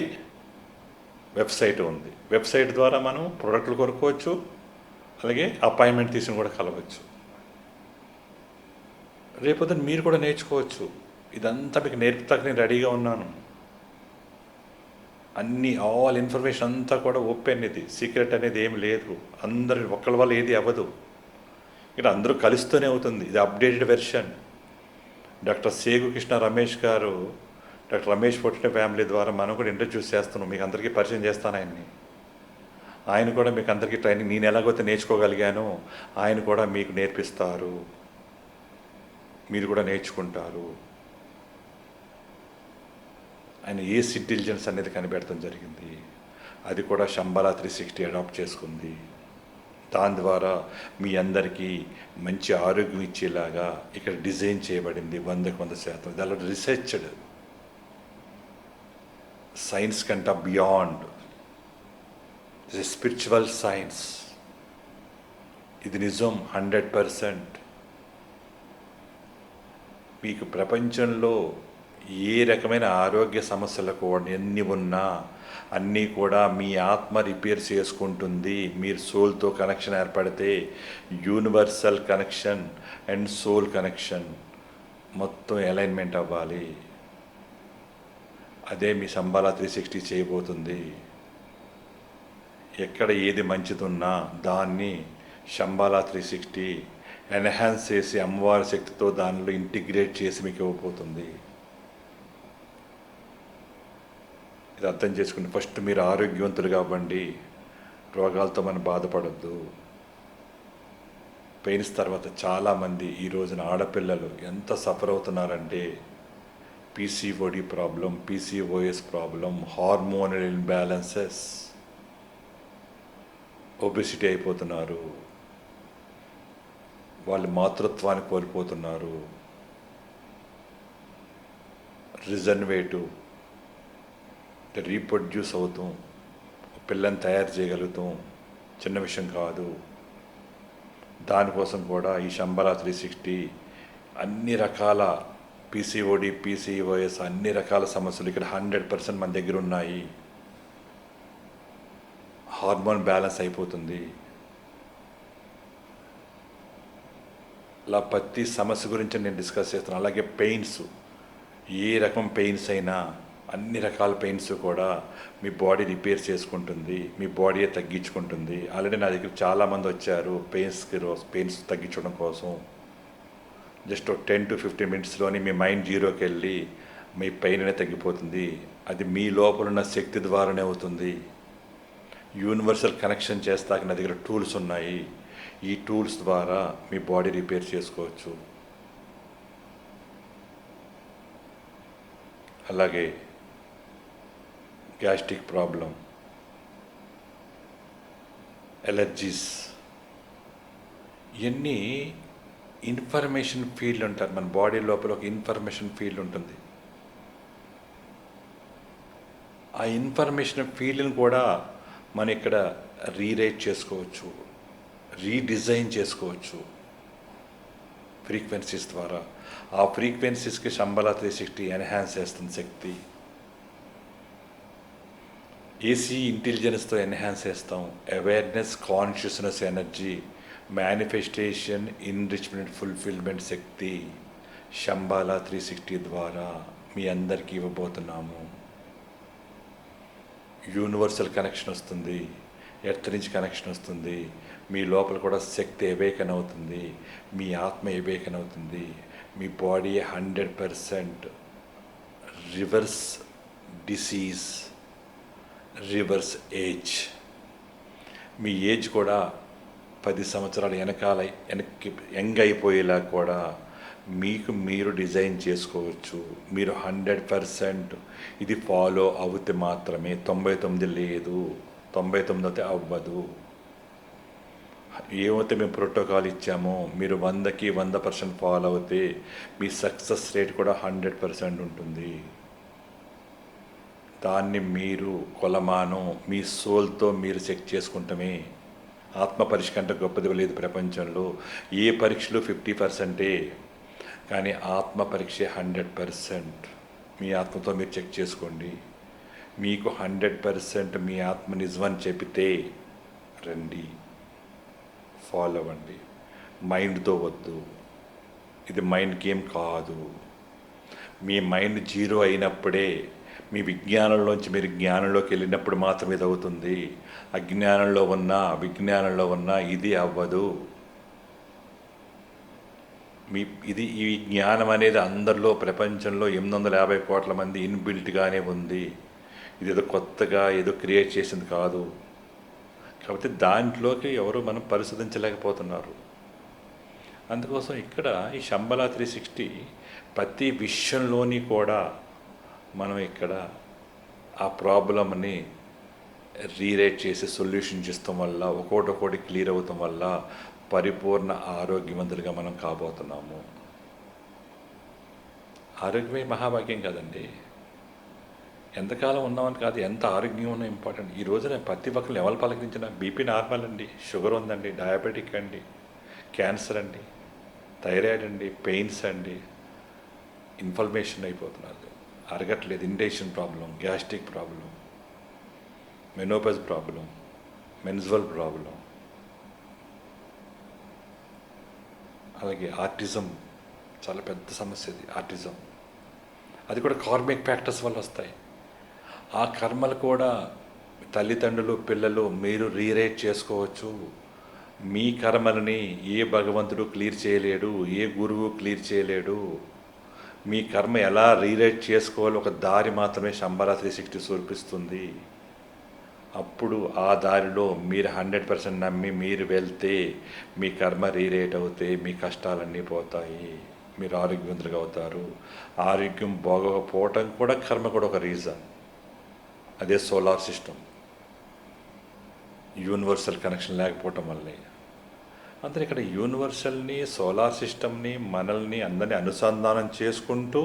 వెబ్సైట్ ఉంది. వెబ్సైట్ ద్వారా మనం ప్రోడక్ట్లు కొనుక్కోవచ్చు, అలాగే అపాయింట్మెంట్ తీసుకుని కూడా కలవచ్చు. రేపొద్దున మీరు కూడా నేర్చుకోవచ్చు. ఇదంతా మీకు నేర్పుతాక నేను రెడీగా ఉన్నాను. ఆల్ ఇన్ఫర్మేషన్ అంతా కూడా ఓపెన్, ఇది సీక్రెట్ అనేది ఏమి లేదు. అందరి ఒక్కళ్ళ వల్ల ఏది అవ్వదు, ఇక్కడ అందరూ కలుస్తూనే అవుతుంది. ఇది updated version. Doctor సేగు Krishna Ramesh గారు, డాక్టర్ రమేష్ పొట్టిన ఫ్యామిలీ ద్వారా మనం కూడా ఇంట్రడ్యూస్ చేస్తున్నాం. మీకు అందరికీ పరిచయం చేస్తాను ఆయన్ని. ఆయన కూడా మీకు అందరికీ ట్రైనింగ్, నేను ఎలాగైతే నేర్చుకోగలిగానో ఆయన కూడా మీకు నేర్పిస్తారు, మీరు కూడా నేర్చుకుంటారు. ఆయన ఏస్ ఇంటెలిజెన్స్ అనేది కనిపెడతాం జరిగింది. అది కూడా శంబాలా 360 అడాప్ట్ చేసుకుంది. దాని ద్వారా మీ అందరికీ మంచి ఆరోగ్యం ఇచ్చేలాగా ఇక్కడ డిజైన్ చేయబడింది 100%. దానిలో రీసెర్చ్డ్, సైన్స్ కంటే బియాండ్, స్పిరిచువల్ సైన్స్. ఇది నిజం 100%. మీకు ప్రపంచంలో ఏ రకమైన ఆరోగ్య సమస్యలకు ఎన్ని ఉన్నా అన్నీ కూడా మీ ఆత్మ రిపేర్ చేసుకుంటుంది. మీరు సోల్తో కనెక్షన్ ఏర్పడితే universal connection and soul connection మొత్తం అలైన్మెంట్ అవ్వాలి. అదే మీ శంబాలా 360 చేయబోతుంది. ఎక్కడ ఏది మంచిదున్నా దాన్ని శంబాలా 360 ఎన్హాన్స్ చేసి అమ్మవారి శక్తితో దానిలో ఇంటిగ్రేట్ చేసి మీకు ఇవ్వబోతుంది. ఇది అర్థం చేసుకుని ఫస్ట్ మీరు ఆరోగ్యవంతులుగా అవ్వండి. రోగాలతో మనం బాధపడద్దు. పెయిన్స్ తర్వాత చాలామంది ఈ రోజున ఆడపిల్లలు ఎంత సఫర్ అవుతున్నారంటే PCOD problem, PCOS problem, hormonal imbalances, obesity అయిపోతున్నారు, వాళ్ళ మాతృత్వాన్ని కోల్పోతున్నారు. రిజర్వేటివ్ రీప్రొడ్యూస్ అవుతాం, పిల్లని తయారు చేయగలుగుతాం, చిన్న విషయం కాదు. దానికోసం కూడా ఈ శంబాలా 360 అన్ని రకాల పీసీఓడి, పీసీఓఎస్ అన్ని రకాల సమస్యలు ఇక్కడ 100% మన దగ్గర ఉన్నాయి. హార్మోన్ బ్యాలెన్స్ అయిపోతుంది. ఇలా ప్రతి సమస్య గురించి నేను డిస్కస్ చేస్తున్నాను. అలాగే పెయిన్స్, ఏ రకం పెయిన్స్ అయినా అన్ని రకాల పెయిన్స్ కూడా మీ బాడీ రిపేర్ చేసుకుంటుంది, మీ బాడీయే తగ్గించుకుంటుంది. ఆల్రెడీ నా దగ్గర చాలామంది వచ్చారు పెయిన్స్ తగ్గించడం కోసం. జస్ట్ 10 to 15 minutesలోని మీ మైండ్ జీరోకి వెళ్ళి మీ పెయిన్ అనేది తగ్గిపోతుంది. అది మీ లోపల ఉన్న శక్తి ద్వారానే అవుతుంది. యూనివర్సల్ కనెక్షన్ చేస్తాక నా దగ్గర టూల్స్ ఉన్నాయి. ఈ టూల్స్ ద్వారా మీ బాడీ రిపేర్ చేసుకోవచ్చు. అలాగే గ్యాస్ట్రిక్ ప్రాబ్లం, ఎలర్జీస్, ఇవన్నీ ఇన్ఫర్మేషన్ ఫీల్డ్ అంటారు. మన బాడీ లోపల ఒక ఇన్ఫర్మేషన్ ఫీల్డ్ ఉంటుంది. ఆ ఇన్ఫర్మేషన్ ఫీల్డ్ని కూడా మనం ఇక్కడ రీరైట్ చేసుకోవచ్చు, రీడిజైన్ చేసుకోవచ్చు ఫ్రీక్వెన్సీస్ ద్వారా. ఆ ఫ్రీక్వెన్సీస్కి శంబాలా 360 ఎన్హాన్స్ చేస్తుంది శక్తి. ఏసీ ఇంటెలిజెన్స్తో ఎన్హాన్స్ చేస్తాం. Awareness, consciousness, energy, manifestation, enrichment, fulfilment శక్తి శంబాలా 360 ద్వారా మీ అందరికీ ఇవ్వబోతున్నాము. యూనివర్సల్ కనెక్షన్ వస్తుంది, ఎర్త్ నుంచి కనెక్షన్ వస్తుంది. మీ లోపల కూడా శక్తి ఎవేకన్ అవుతుంది, మీ ఆత్మ ఎవేకన్ అవుతుంది. మీ body 100% reverse disease, reverse age. మీ ఏజ్ కూడా 10 సంవత్సరాలు వెనక్కి యంగ్ అయిపోయేలా కూడా మీకు మీరు డిజైన్ చేసుకోవచ్చు. మీరు 100% ఇది ఫాలో అవుతే మాత్రమే, 99 లేదు, 99 అయితే అవ్వదు. ఏమైతే మేము ప్రోటోకాల్ ఇచ్చామో మీరు 100కి 100% ఫాలో అవుతే మీ సక్సెస్ రేట్ కూడా 100% ఉంటుంది. దాన్ని మీరు కొలమానం మీ సోల్తో మీరు చెక్ చేసుకుంటమే. ఆత్మ పరీక్ష కంటే గొప్పది లేదు ప్రపంచంలో. ఏ పరీక్షలు 50%, కానీ ఆత్మ పరీక్ష 100%. మీ ఆత్మతో మీరు చెక్ చేసుకోండి. మీకు 100% మీ ఆత్మ నిజమని చెబితే రండి, ఫాలో అవ్వండి. మైండ్తో వద్దు, ఇది మైండ్ గేమ్ కాదు. మీ మైండ్ జీరో అయినప్పుడే, మీ విజ్ఞానంలోంచి మీరు జ్ఞానంలోకి వెళ్ళినప్పుడు మాత్రమే ఇది అవుతుంది. అజ్ఞానంలో ఉన్నా విజ్ఞానంలో ఉన్నా ఇది అవ్వదు. ఈ జ్ఞానం అనేది అందరిలో, ప్రపంచంలో 850 కోట్ల మంది ఇన్బిల్ట్గానే ఉంది. ఇది ఏదో కొత్తగా ఏదో క్రియేట్ చేసింది కాదు. కాకపోతే దాంట్లోకి ఎవరు మనం పరిశోధించలేకపోతున్నారు. అందుకోసం ఇక్కడ ఈ శంబలా 360 ప్రతి విషయంలోని కూడా మనం ఇక్కడ ఆ ప్రాబ్లమ్ని రీరైట్ చేసి సొల్యూషన్ చేస్తాం వల్ల, ఒక్కొక్కటి క్లియర్ అవుతాం వల్ల పరిపూర్ణ ఆరోగ్యవంతులుగా మనం కాబోతున్నాము. ఆరోగ్యమే మహాభాగ్యం కదండి. ఎంతకాలం ఉన్నామని కాదు, ఎంత ఆరోగ్యం ఉన్నా ఇంపార్టెంట్. ఈ రోజున ప్రతి ఒక్కరిని ఎవరు పలకరించినా బీపీ నార్మల్ అండి, షుగర్ ఉందండి, డయాబెటిక్ అండి, క్యాన్సర్ అండి, థైరాయిడ్ అండి, పెయిన్స్ అండి, ఇన్ఫ్లమేషన్ అయిపోతున్నారు, అరగట్లేదు, indigestion problem, gastric problem, menopause problem, menstrual problem, అలాగే ఆర్టిజం చాలా పెద్ద సమస్య. ఇది ఆర్టిజం, అది కూడా కార్మిక్ ఫ్యాక్టర్స్ వల్ల వస్తాయి. ఆ కర్మలు కూడా తల్లిదండ్రులు, పిల్లలు మీరు రీరైట్ చేసుకోవచ్చు. మీ కర్మలని ఏ భగవంతుడు క్లియర్ చేయలేడు, ఏ గురువు క్లియర్ చేయలేడు. మీ కర్మ ఎలా రీరైట్ చేసుకోవాలో ఒక దారి మాత్రమే శంబలా 360 చూపిస్తుంది. అప్పుడు ఆ దారిలో మీరు 100% నమ్మి మీరు వెళ్తే మీ కర్మ రీరైట్ అవుతే మీ కష్టాలన్నీ పోతాయి, మీరు ఆరోగ్యవంతులుగా అవుతారు. ఆరోగ్యం బాగోకపోవటం కూడా కర్మ కూడా ఒక రీజన్. అదే సోలార్ సిస్టమ్, యూనివర్సల్ కనెక్షన్ లేకపోవటం వల్లే. అందుకే ఇక్కడ యూనివర్సల్ని, సోలార్ సిస్టమ్ని, మనల్ని అందరినీ అనుసంధానం చేసుకుంటూ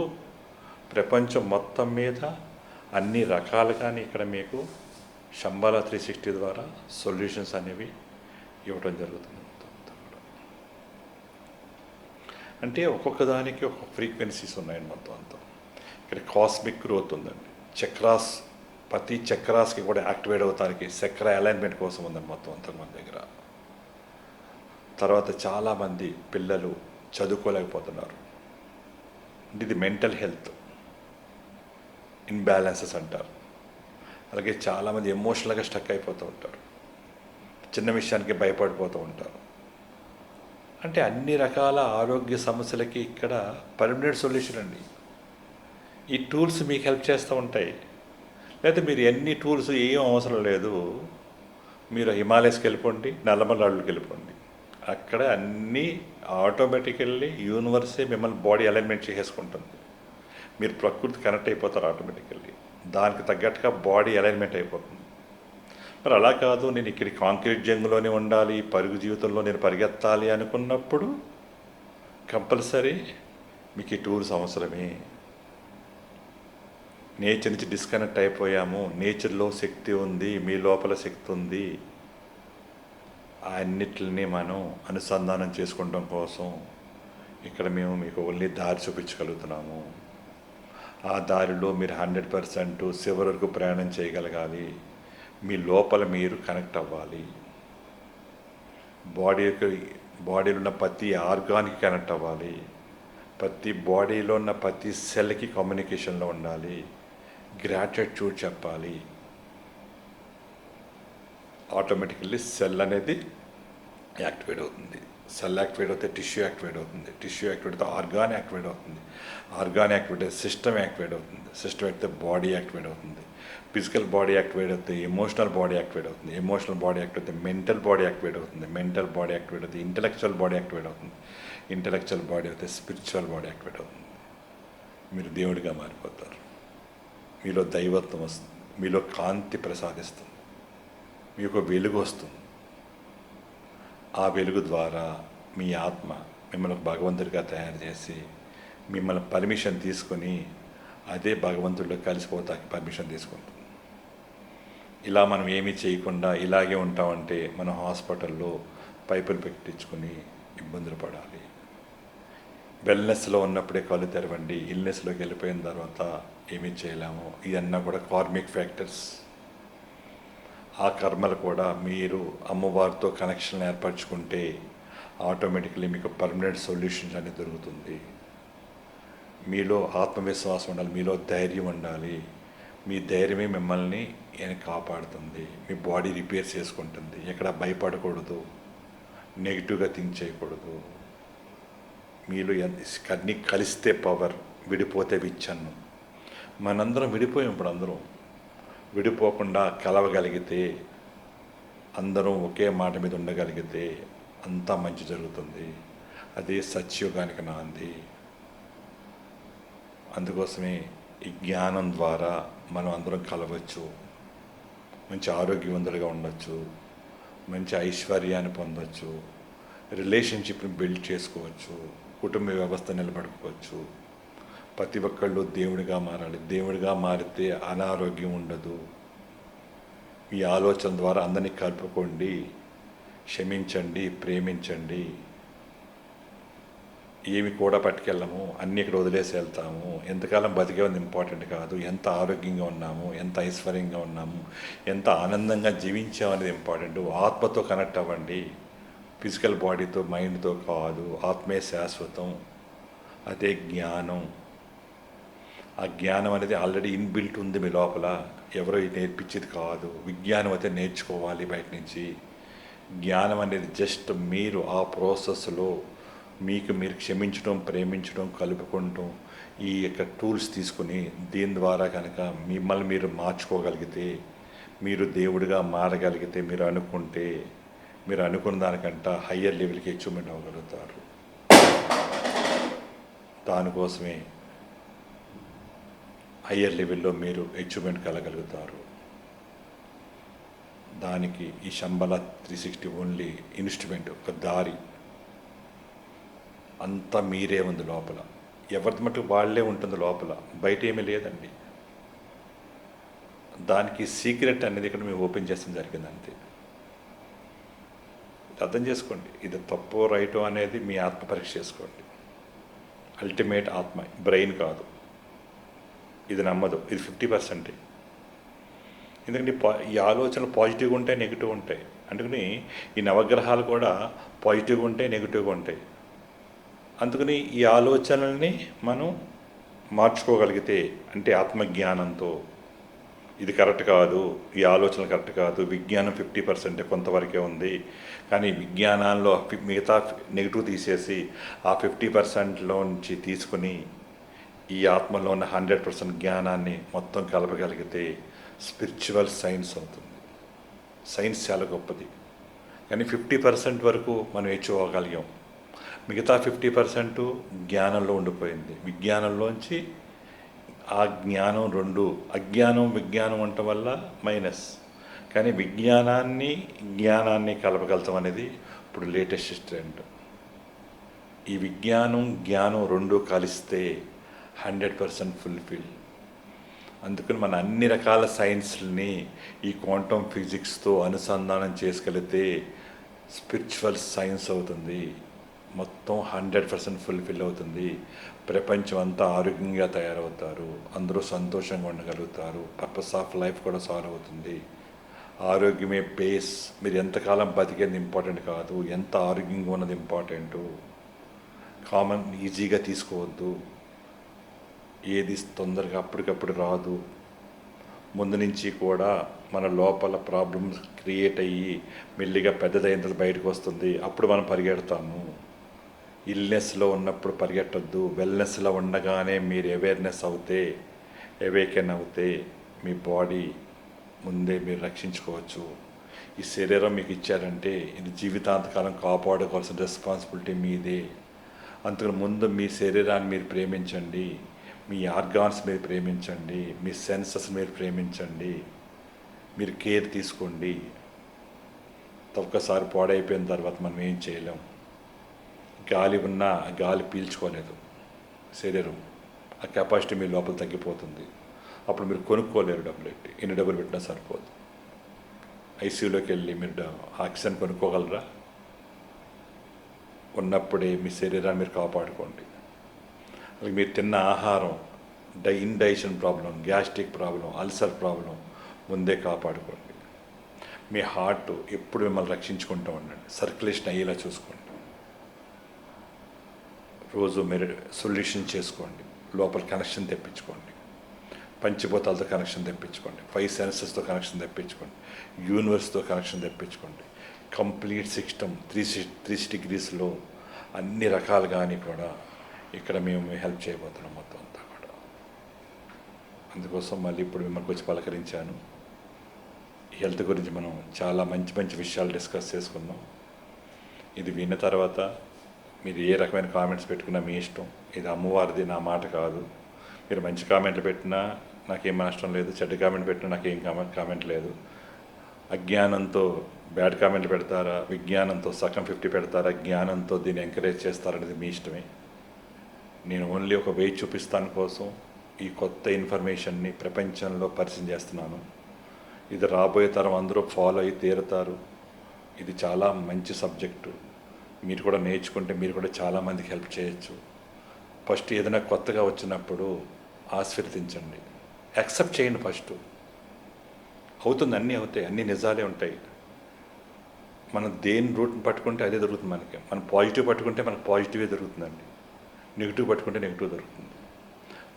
ప్రపంచం మొత్తం మీద అన్ని రకాలుగానే ఇక్కడ మీకు శంబలా 360 ద్వారా సొల్యూషన్స్ అనేవి ఇవ్వడం జరుగుతుంది. అంటే ఒక్కొక్క దానికి ఒక్కొక్క ఫ్రీక్వెన్సీస్ ఉన్నాయండి మొత్తం అంతా. ఇక్కడ కాస్మిక్ గ్రోత్ ఉందండి. చక్రాస్, ప్రతి చక్రాస్కి కూడా యాక్టివేట్ అవుతానికి చక్ర అలైన్మెంట్ కోసం ఉందండి మొత్తం అంతా మన దగ్గర. తర్వాత చాలామంది పిల్లలు చదువుకోలేకపోతున్నారు. ఇది మెంటల్ హెల్త్ ఇన్బ్యాలెన్సెస్ అంటారు. అలాగే చాలామంది ఎమోషనల్గా స్టక్ అయిపోతూ ఉంటారు, చిన్న విషయానికి భయపడిపోతూ ఉంటారు. అంటే అన్ని రకాల ఆరోగ్య సమస్యలకి ఇక్కడ పర్మనెంట్ సొల్యూషన్ అండి. ఈ టూల్స్ మీకు హెల్ప్ చేస్తూ ఉంటాయి. లేకపోతే మీరు ఎన్ని టూల్స్ ఏం అవసరం లేదు, మీరు హిమాలయస్కి వెళ్ళిపోండి, నల్లమలాళ్ళకి వెళ్ళిపోండి, అక్కడ అన్నీ ఆటోమేటికల్లీ యూనివర్సే మిమ్మల్ని బాడీ అలైన్మెంట్ చేసేసుకుంటుంది. మీరు ప్రకృతి కనెక్ట్ అయిపోతారు ఆటోమేటికల్లీ, దానికి తగ్గట్టుగా బాడీ అలైన్మెంట్ అయిపోతుంది. మరి అలా కాదు, నేను ఇక్కడ కాంక్రీట్ జంగులోనే ఉండాలి, పరుగు జీవితంలో నేను పరిగెత్తాలి అనుకున్నప్పుడు కంపల్సరీ మీకు ఈ టూల్స్ అవసరమే. నేచర్ నుంచి డిస్కనెక్ట్ అయిపోయాము, నేచర్లో శక్తి ఉంది, మీ లోపల శక్తి ఉంది. అన్నిటిని మనం అనుసంధానం చేసుకోవడం కోసం ఇక్కడ మేము మీకు ఓన్లీ దారి చూపించగలుగుతున్నాము. ఆ దారిలో మీరు 100% చివరి వరకు ప్రయాణం చేయగలగాలి. మీ లోపల మీరు కనెక్ట్ అవ్వాలి. బాడీలో ఉన్న ప్రతి ఆర్గాన్కి కనెక్ట్ అవ్వాలి. ప్రతి బాడీలో ఉన్న ప్రతి సెల్కి కమ్యూనికేషన్లో ఉండాలి. గ్రాటిట్యూడ్ చెప్పాలి. ఆటోమేటికల్లీ సెల్ అనేది యాక్టివేట్ అవుతుంది. సెల్ యాక్టివేట్ అవుతే టిష్యూ యాక్టివేట్ అవుతుంది. టిష్యూ యాక్టివేట్ అయితే ఆర్గాన్ యాక్టివేట్ అవుతుంది. ఆర్గాన్ యాక్టివేట్ అయితే సిస్టమ్ యాక్టివేట్ అవుతుంది. సిస్టమ్ అయితే బాడీ యాక్టివేట్ అవుతుంది. ఫిజికల్ బాడీ యాక్టివేట్ అవుతే ఎమోషనల్ బాడీ యాక్టివేట్ అవుతుంది. ఎమోషనల్ బాడీ యాక్టివేట్ అయితే మెంటల్ బాడీ యాక్టివేట్ అవుతుంది. మెంటల్ బాడీ యాక్టివేట్ అయితే ఇంటలెక్చువల్ బాడీ యాక్టివేట్ అవుతుంది. ఇంటలెక్చువల్ బాడీ అయితే స్పిరిచువల్ బాడీ యాక్టివేట్ అవుతుంది. మీరు దేవుడిగా మారిపోతారు. మీలో దైవత్వం వస్తుంది, మీలో కాంతి ప్రసాదిస్తుంది, మీకు వెలుగు వస్తుంది. ఆ వెలుగు ద్వారా మీ ఆత్మ మిమ్మల్ని భగవంతుడిగా తయారు చేసి మిమ్మల్ని పర్మిషన్ తీసుకొని అదే భగవంతుడిలో కలిసిపోతానికి పర్మిషన్ తీసుకుంటుంది. ఇలా మనం ఏమీ చేయకుండా ఇలాగే ఉంటామంటే మనం హాస్పిటల్లో పైపులు పెట్టించుకొని ఇబ్బందులు పడాలి. వెల్నెస్లో ఉన్నప్పుడే కళ్ళు తెరవండి, ఇల్నెస్లోకి వెళ్ళిపోయిన తర్వాత ఏమీ చేయలేము. ఇవన్నీ కూడా కార్మిక్ ఫ్యాక్టర్స్. ఆ కర్మలు కూడా మీరు అమ్మవారితో కనెక్షన్ ఏర్పరచుకుంటే ఆటోమేటిక్లీ మీకు పర్మనెంట్ సొల్యూషన్స్ అనేది దొరుకుతుంది. మీలో ఆత్మవిశ్వాసం ఉండాలి, మీలో ధైర్యం ఉండాలి. మీ ధైర్యమే మిమ్మల్ని కాపాడుతుంది. మీ బాడీ రిపేర్ చేసుకుంటుంది. ఎక్కడ భయపడకూడదు, నెగిటివ్గా థింక్ చేయకూడదు. మీలో అన్నీ కలిస్తే పవర్, విడిపోతే విచ్చన్ను. మనందరం విడిపోయాం. ఇప్పుడు అందరం విడిపోకుండా కలవగలిగితే, అందరం ఒకే మాట మీద ఉండగలిగితే అంతా మంచి జరుగుతుంది. అదే సత్యయుగానికి నాంది. అందుకోసమే ఈ జ్ఞానం ద్వారా మనం అందరం కలవచ్చు, మంచి ఆరోగ్యవంతులుగా ఉండొచ్చు, మంచి ఐశ్వర్యాన్ని పొందవచ్చు, రిలేషన్షిప్ని బిల్డ్ చేసుకోవచ్చు, కుటుంబ వ్యవస్థ నిలబడుకోవచ్చు. ప్రతి ఒక్కళ్ళు దేవుడిగా మారాలి. దేవుడిగా మారితే అనారోగ్యం ఉండదు. మీ ఆలోచన ద్వారా అందరినీ కలుపుకోండి, క్షమించండి, ప్రేమించండి. ఏమి కూడా పట్టుకెళ్ళము, అన్నీ ఇక్కడ వదిలేసి వెళ్తాము. ఎంతకాలం బతికే ఉంది ఇంపార్టెంట్ కాదు, ఎంత ఆరోగ్యంగా ఉన్నాము, ఎంత ఐశ్వర్యంగా ఉన్నాము, ఎంత ఆనందంగా జీవించాము అనేది ఇంపార్టెంట్. ఆత్మతో కనెక్ట్ అవ్వండి, ఫిజికల్ బాడీతో, మైండ్తో కాదు. ఆత్మే శాశ్వతం, అదే జ్ఞానం. ఆ జ్ఞానం అనేది ఆల్రెడీ ఇన్బిల్ట్ ఉంది మీ లోపల, ఎవరో నేర్పించేది కాదు. విజ్ఞానం అయితే నేర్చుకోవాలి బయట నుంచి. జ్ఞానం అనేది జస్ట్ మీరు ఆ ప్రాసెస్లో మీకు మీరు క్షమించడం, ప్రేమించడం, కలుపుకుంటాం, ఈ యొక్క టూల్స్ తీసుకుని దీని ద్వారా కనుక మిమ్మల్ని మీరు మార్చుకోగలిగితే, మీరు దేవుడిగా మారగలిగితే, మీరు అనుకుంటే, మీరు అనుకున్న దానికంట హయ్యర్ లెవెల్కి అచీవ్మెంట్ అవ్వగలుగుతారు. దానికోసమే హయ్యర్ లెవెల్లో మీరు అచీవ్మెంట్ కలగలుగుతారు. దానికి ఈ శంబల 360 ఓన్లీ ఇన్స్ట్రుమెంట్, ఒక దారి. అంతా మీరే ఉంది లోపల. ఎవరి మటుకు వాళ్ళే ఉంటుంది లోపల, బయట ఏమీ లేదండి. దానికి సీక్రెట్ అనేది ఇక్కడ మేము ఓపెన్ చేస్తాం జరిగింది అంతే. అర్థం చేసుకోండి. ఇది తప్పో రైటో అనేది మీ ఆత్మ పరీక్ష చేసుకోండి. అల్టిమేట్ ఆత్మ, బ్రెయిన్ కాదు. ఇది నమ్మదు, ఇది 50%. ఎందుకంటే ఈ ఆలోచనలు పాజిటివ్గా ఉంటాయి, నెగిటివ్ ఉంటాయి. అందుకని ఈ నవగ్రహాలు కూడా పాజిటివ్గా ఉంటాయి, నెగిటివ్గా ఉంటాయి. అందుకని ఈ ఆలోచనల్ని మనం మార్చుకోగలిగితే, అంటే ఆత్మజ్ఞానంతో ఇది కరెక్ట్ కాదు, ఈ ఆలోచన కరెక్ట్ కాదు, విజ్ఞానం 50% కొంతవరకే ఉంది, కానీ విజ్ఞానాల్లో మిగతా నెగిటివ్ తీసేసి ఆ 50%లో నుంచి తీసుకుని ఈ ఆత్మలో ఉన్న 100% జ్ఞానాన్ని మొత్తం కలపగలిగితే స్పిరిచువల్ సైన్స్ అవుతుంది. సైన్స్ చాలా గొప్పది, కానీ 50% వరకు మనం అవ్వగలిగాం. మిగతా 50% జ్ఞానంలో ఉండిపోయింది. విజ్ఞానంలోంచి ఆ జ్ఞానం రెండు, అజ్ఞానం విజ్ఞానం ఉండటం వల్ల మైనస్, కానీ జ్ఞానాన్ని కలపగలుగుతాం అనేది ఇప్పుడు లేటెస్ట్ ట్రెండ్. ఈ విజ్ఞానం జ్ఞానం రెండు కలిస్తే 100% ఫుల్ఫిల్. అందుకని మన అన్ని రకాల సైన్స్ని ఈ క్వాంటమ్ ఫిజిక్స్తో అనుసంధానం చేసుకెళితే స్పిరిచువల్ సైన్స్ అవుతుంది. మొత్తం 100% ఫుల్ఫిల్ అవుతుంది. ప్రపంచం అంతా ఆరోగ్యంగా తయారవుతారు, అందరూ సంతోషంగా ఉండగలుగుతారు, పర్పస్ ఆఫ్ లైఫ్ కూడా సాల్వ్ అవుతుంది. ఆరోగ్యమే బేస్. మీరు ఎంతకాలం బతికేది ఇంపార్టెంట్ కాదు, ఎంత ఆరోగ్యంగా ఉన్నది ఇంపార్టెంటు. కామన్ ఈజీగా తీసుకోవద్దు. ఏది తొందరగా అప్పటికప్పుడు రాదు. ముందు నుంచి కూడా మన లోపల ప్రాబ్లమ్స్ క్రియేట్ అయ్యి మెల్లిగా పెద్దదైన తర్వాత బయటకు వస్తుంది. అప్పుడు మనం పరిగెడతాము. ఇల్నెస్లో ఉన్నప్పుడు పరిగెట్టద్దు. వెల్నెస్లో ఉండగానే మీరు అవేర్నెస్ అవుతే, అవేకెన్ అవుతే మీ బాడీ ముందే మీరు రక్షించుకోవచ్చు. ఈ శరీరం మీకు ఇచ్చారంటే ఇది జీవితాంతకాలం కాపాడుకోవాల్సిన రెస్పాన్సిబిలిటీ మీదే. అంతకు ముందు మీ శరీరాన్ని మీరు ప్రేమించండి, మీ ఆర్గాన్స్ మీరు ప్రేమించండి, మీ సెన్సెస్ మీరు ప్రేమించండి, మీరు కేర్ తీసుకోండి. ఒక్కసారి పాడైపోయిన తర్వాత మనం ఏం చేయలేం. గాలి ఉన్నా గాలి పీల్చుకోలేదు శరీరం, ఆ కెపాసిటీ మీ లోపల తగ్గిపోతుంది. అప్పుడు మీరు కొనుక్కోలేరు డబ్బులు పెట్టి, ఎన్ని డబ్బులు పెట్టినా సరిపోదు. ఐసీయూలోకి వెళ్ళి మీరు ఆక్సిజన్ కొనుక్కోగలరా? ఉన్నప్పుడే మీ శరీరాన్ని మీరు కాపాడుకోండి. అలాగే మీరు తిన్న ఆహారం indigestion problem, gastric problem, ulcer problem ముందే కాపాడుకోండి. మీ హార్ట్ ఎప్పుడు మిమ్మల్ని రక్షించుకుంటూ ఉండండి, సర్క్యులేషన్ అయ్యేలా చూసుకోండి. రోజు మీరు సొల్యూషన్ చేసుకోండి, లోపల కనెక్షన్ తెప్పించుకోండి, పంచభూతాలతో కనెక్షన్ తెప్పించుకోండి, 5 సెన్సెస్తో కనెక్షన్ తెప్పించుకోండి, యూనివర్స్తో కనెక్షన్ తెప్పించుకోండి. కంప్లీట్ సిస్టమ్ 360 డిగ్రీస్లో అన్ని రకాలుగాని కూడా ఇక్కడ మేము హెల్ప్ చేయబోతున్నాం మొత్తం అంతా కూడా. అందుకోసం మళ్ళీ ఇప్పుడు మిమ్మల్ని వచ్చి పలకరించాను. హెల్త్ గురించి మనం చాలా మంచి మంచి విషయాలు డిస్కస్ చేసుకుందాం. ఇది విన్న తర్వాత మీరు ఏ రకమైన కామెంట్స్ పెట్టుకున్నా మీ ఇష్టం. ఇది అమ్మవారిది, నా మాట కాదు. మీరు మంచి కామెంట్లు పెట్టినా నాకేం నష్టం లేదు, చెడ్డ కామెంట్ పెట్టినా నాకేం కామెంట్ లేదు. అజ్ఞానంతో బ్యాడ్ కామెంట్లు పెడతారా, విజ్ఞానంతో సగం 50 పెడతారా, జ్ఞానంతో దీన్ని ఎంకరేజ్ చేస్తారనేది మీ ఇష్టమే. నేను ఓన్లీ ఒక వే చూపిస్తాను కోసం ఈ కొత్త ఇన్ఫర్మేషన్ని ప్రపంచంలో పరిచయం చేస్తున్నాను. ఇది రాబోయే తరం అందరూ ఫాలో అయ్యి తీరుతారు. ఇది చాలా మంచి సబ్జెక్టు. మీరు కూడా నేర్చుకుంటే మీరు కూడా చాలామందికి హెల్ప్ చేయొచ్చు. ఫస్ట్ ఏదైనా కొత్తగా వచ్చినప్పుడు ఆశీర్వదించండి, యాక్సెప్ట్ చేయండి. ఫస్ట్ అవుతుంది, అన్నీ అవుతాయి, అన్నీ నిజాలే ఉంటాయి. మనం దేని రూట్ని పట్టుకుంటే అదే దొరుకుతుంది మనకి. మనం పాజిటివ్ పట్టుకుంటే మనకు పాజిటివే దొరుకుతుందండి, నెగిటివ్ పట్టుకుంటే నెగిటివ్ దొరుకుతుంది.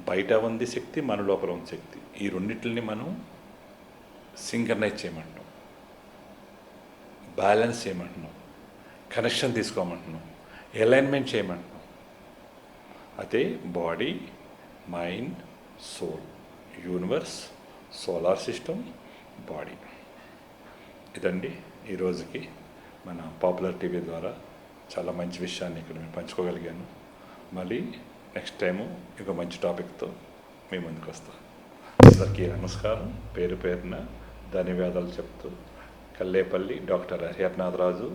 బయట ఉంది శక్తి, మన లోపల ఉంది శక్తి. ఈ రెండింటిని మనం సింక్రనైజ్ చేయమంటున్నాం, బ్యాలెన్స్ చేయమంటున్నాం, కనెక్షన్ తీసుకోమంటున్నాం, అలైన్మెంట్ చేయమంటున్నాం. అదే body, mind, soul, universe, solar system, body. ఇదండి ఈరోజుకి మన పాపులర్ టీవీ ద్వారా చాలా మంచి విషయాన్ని ఇక్కడ నేను పంచుకోగలిగాను. మళ్ళీ నెక్స్ట్ టైము ఇంకో మంచి టాపిక్తో మీ ముందుకు వస్తాను. అందరికీ నమస్కారం, పేరు పేరున ధన్యవాదాలు చెప్తూ కల్లేపల్లి డాక్టర్ హరిహరనాథరాజు,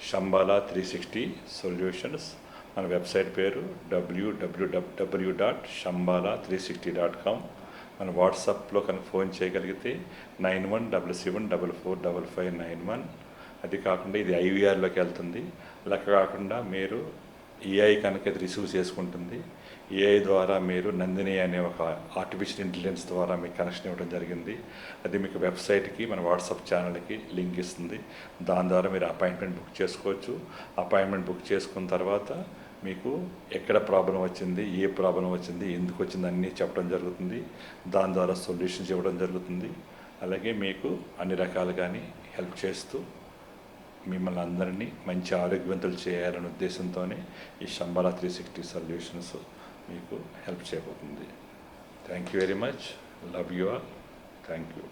శంబాలా 360 సొల్యూషన్స్. మన వెబ్సైట్ పేరు www.shambhala360.com. మన వాట్సాప్లో కనుక ఫోన్ చేయగలిగితే 9177445591. అది కాకుండా ఇది ఐవీఆర్లోకి వెళ్తుంది. అలా కాకుండా మీరు ఏఐ కనుక ఇది రిసీవ్ చేసుకుంటుంది. ఏఐ ద్వారా మీరు నందిని అనే ఒక ఆర్టిఫిషియల్ ఇంటెలిజెన్స్ ద్వారా మీకు కనెక్షన్ ఇవ్వడం జరిగింది. అది మీకు వెబ్సైట్కి, మన వాట్సాప్ ఛానల్కి లింక్ ఇస్తుంది. దాని ద్వారా మీరు అపాయింట్మెంట్ బుక్ చేసుకోవచ్చు. అపాయింట్మెంట్ బుక్ చేసుకున్న తర్వాత మీకు ఎక్కడ ప్రాబ్లం వచ్చింది, ఏ ప్రాబ్లం వచ్చింది, ఎందుకు వచ్చింది అన్నీ చెప్పడం జరుగుతుంది. దాని ద్వారా సొల్యూషన్స్ ఇవ్వడం జరుగుతుంది. అలాగే మీకు అన్ని రకాలుగాని హెల్ప్ చేస్తూ మిమ్మల్ని అందరినీ మంచి ఆరోగ్యవంతులు చేయాలనే ఉద్దేశంతోనే ఈ శంబాలా 360 సొల్యూషన్స్ మీకు హెల్ప్ చేయబోతుంది. Thank you very much. Love you all. Thank you.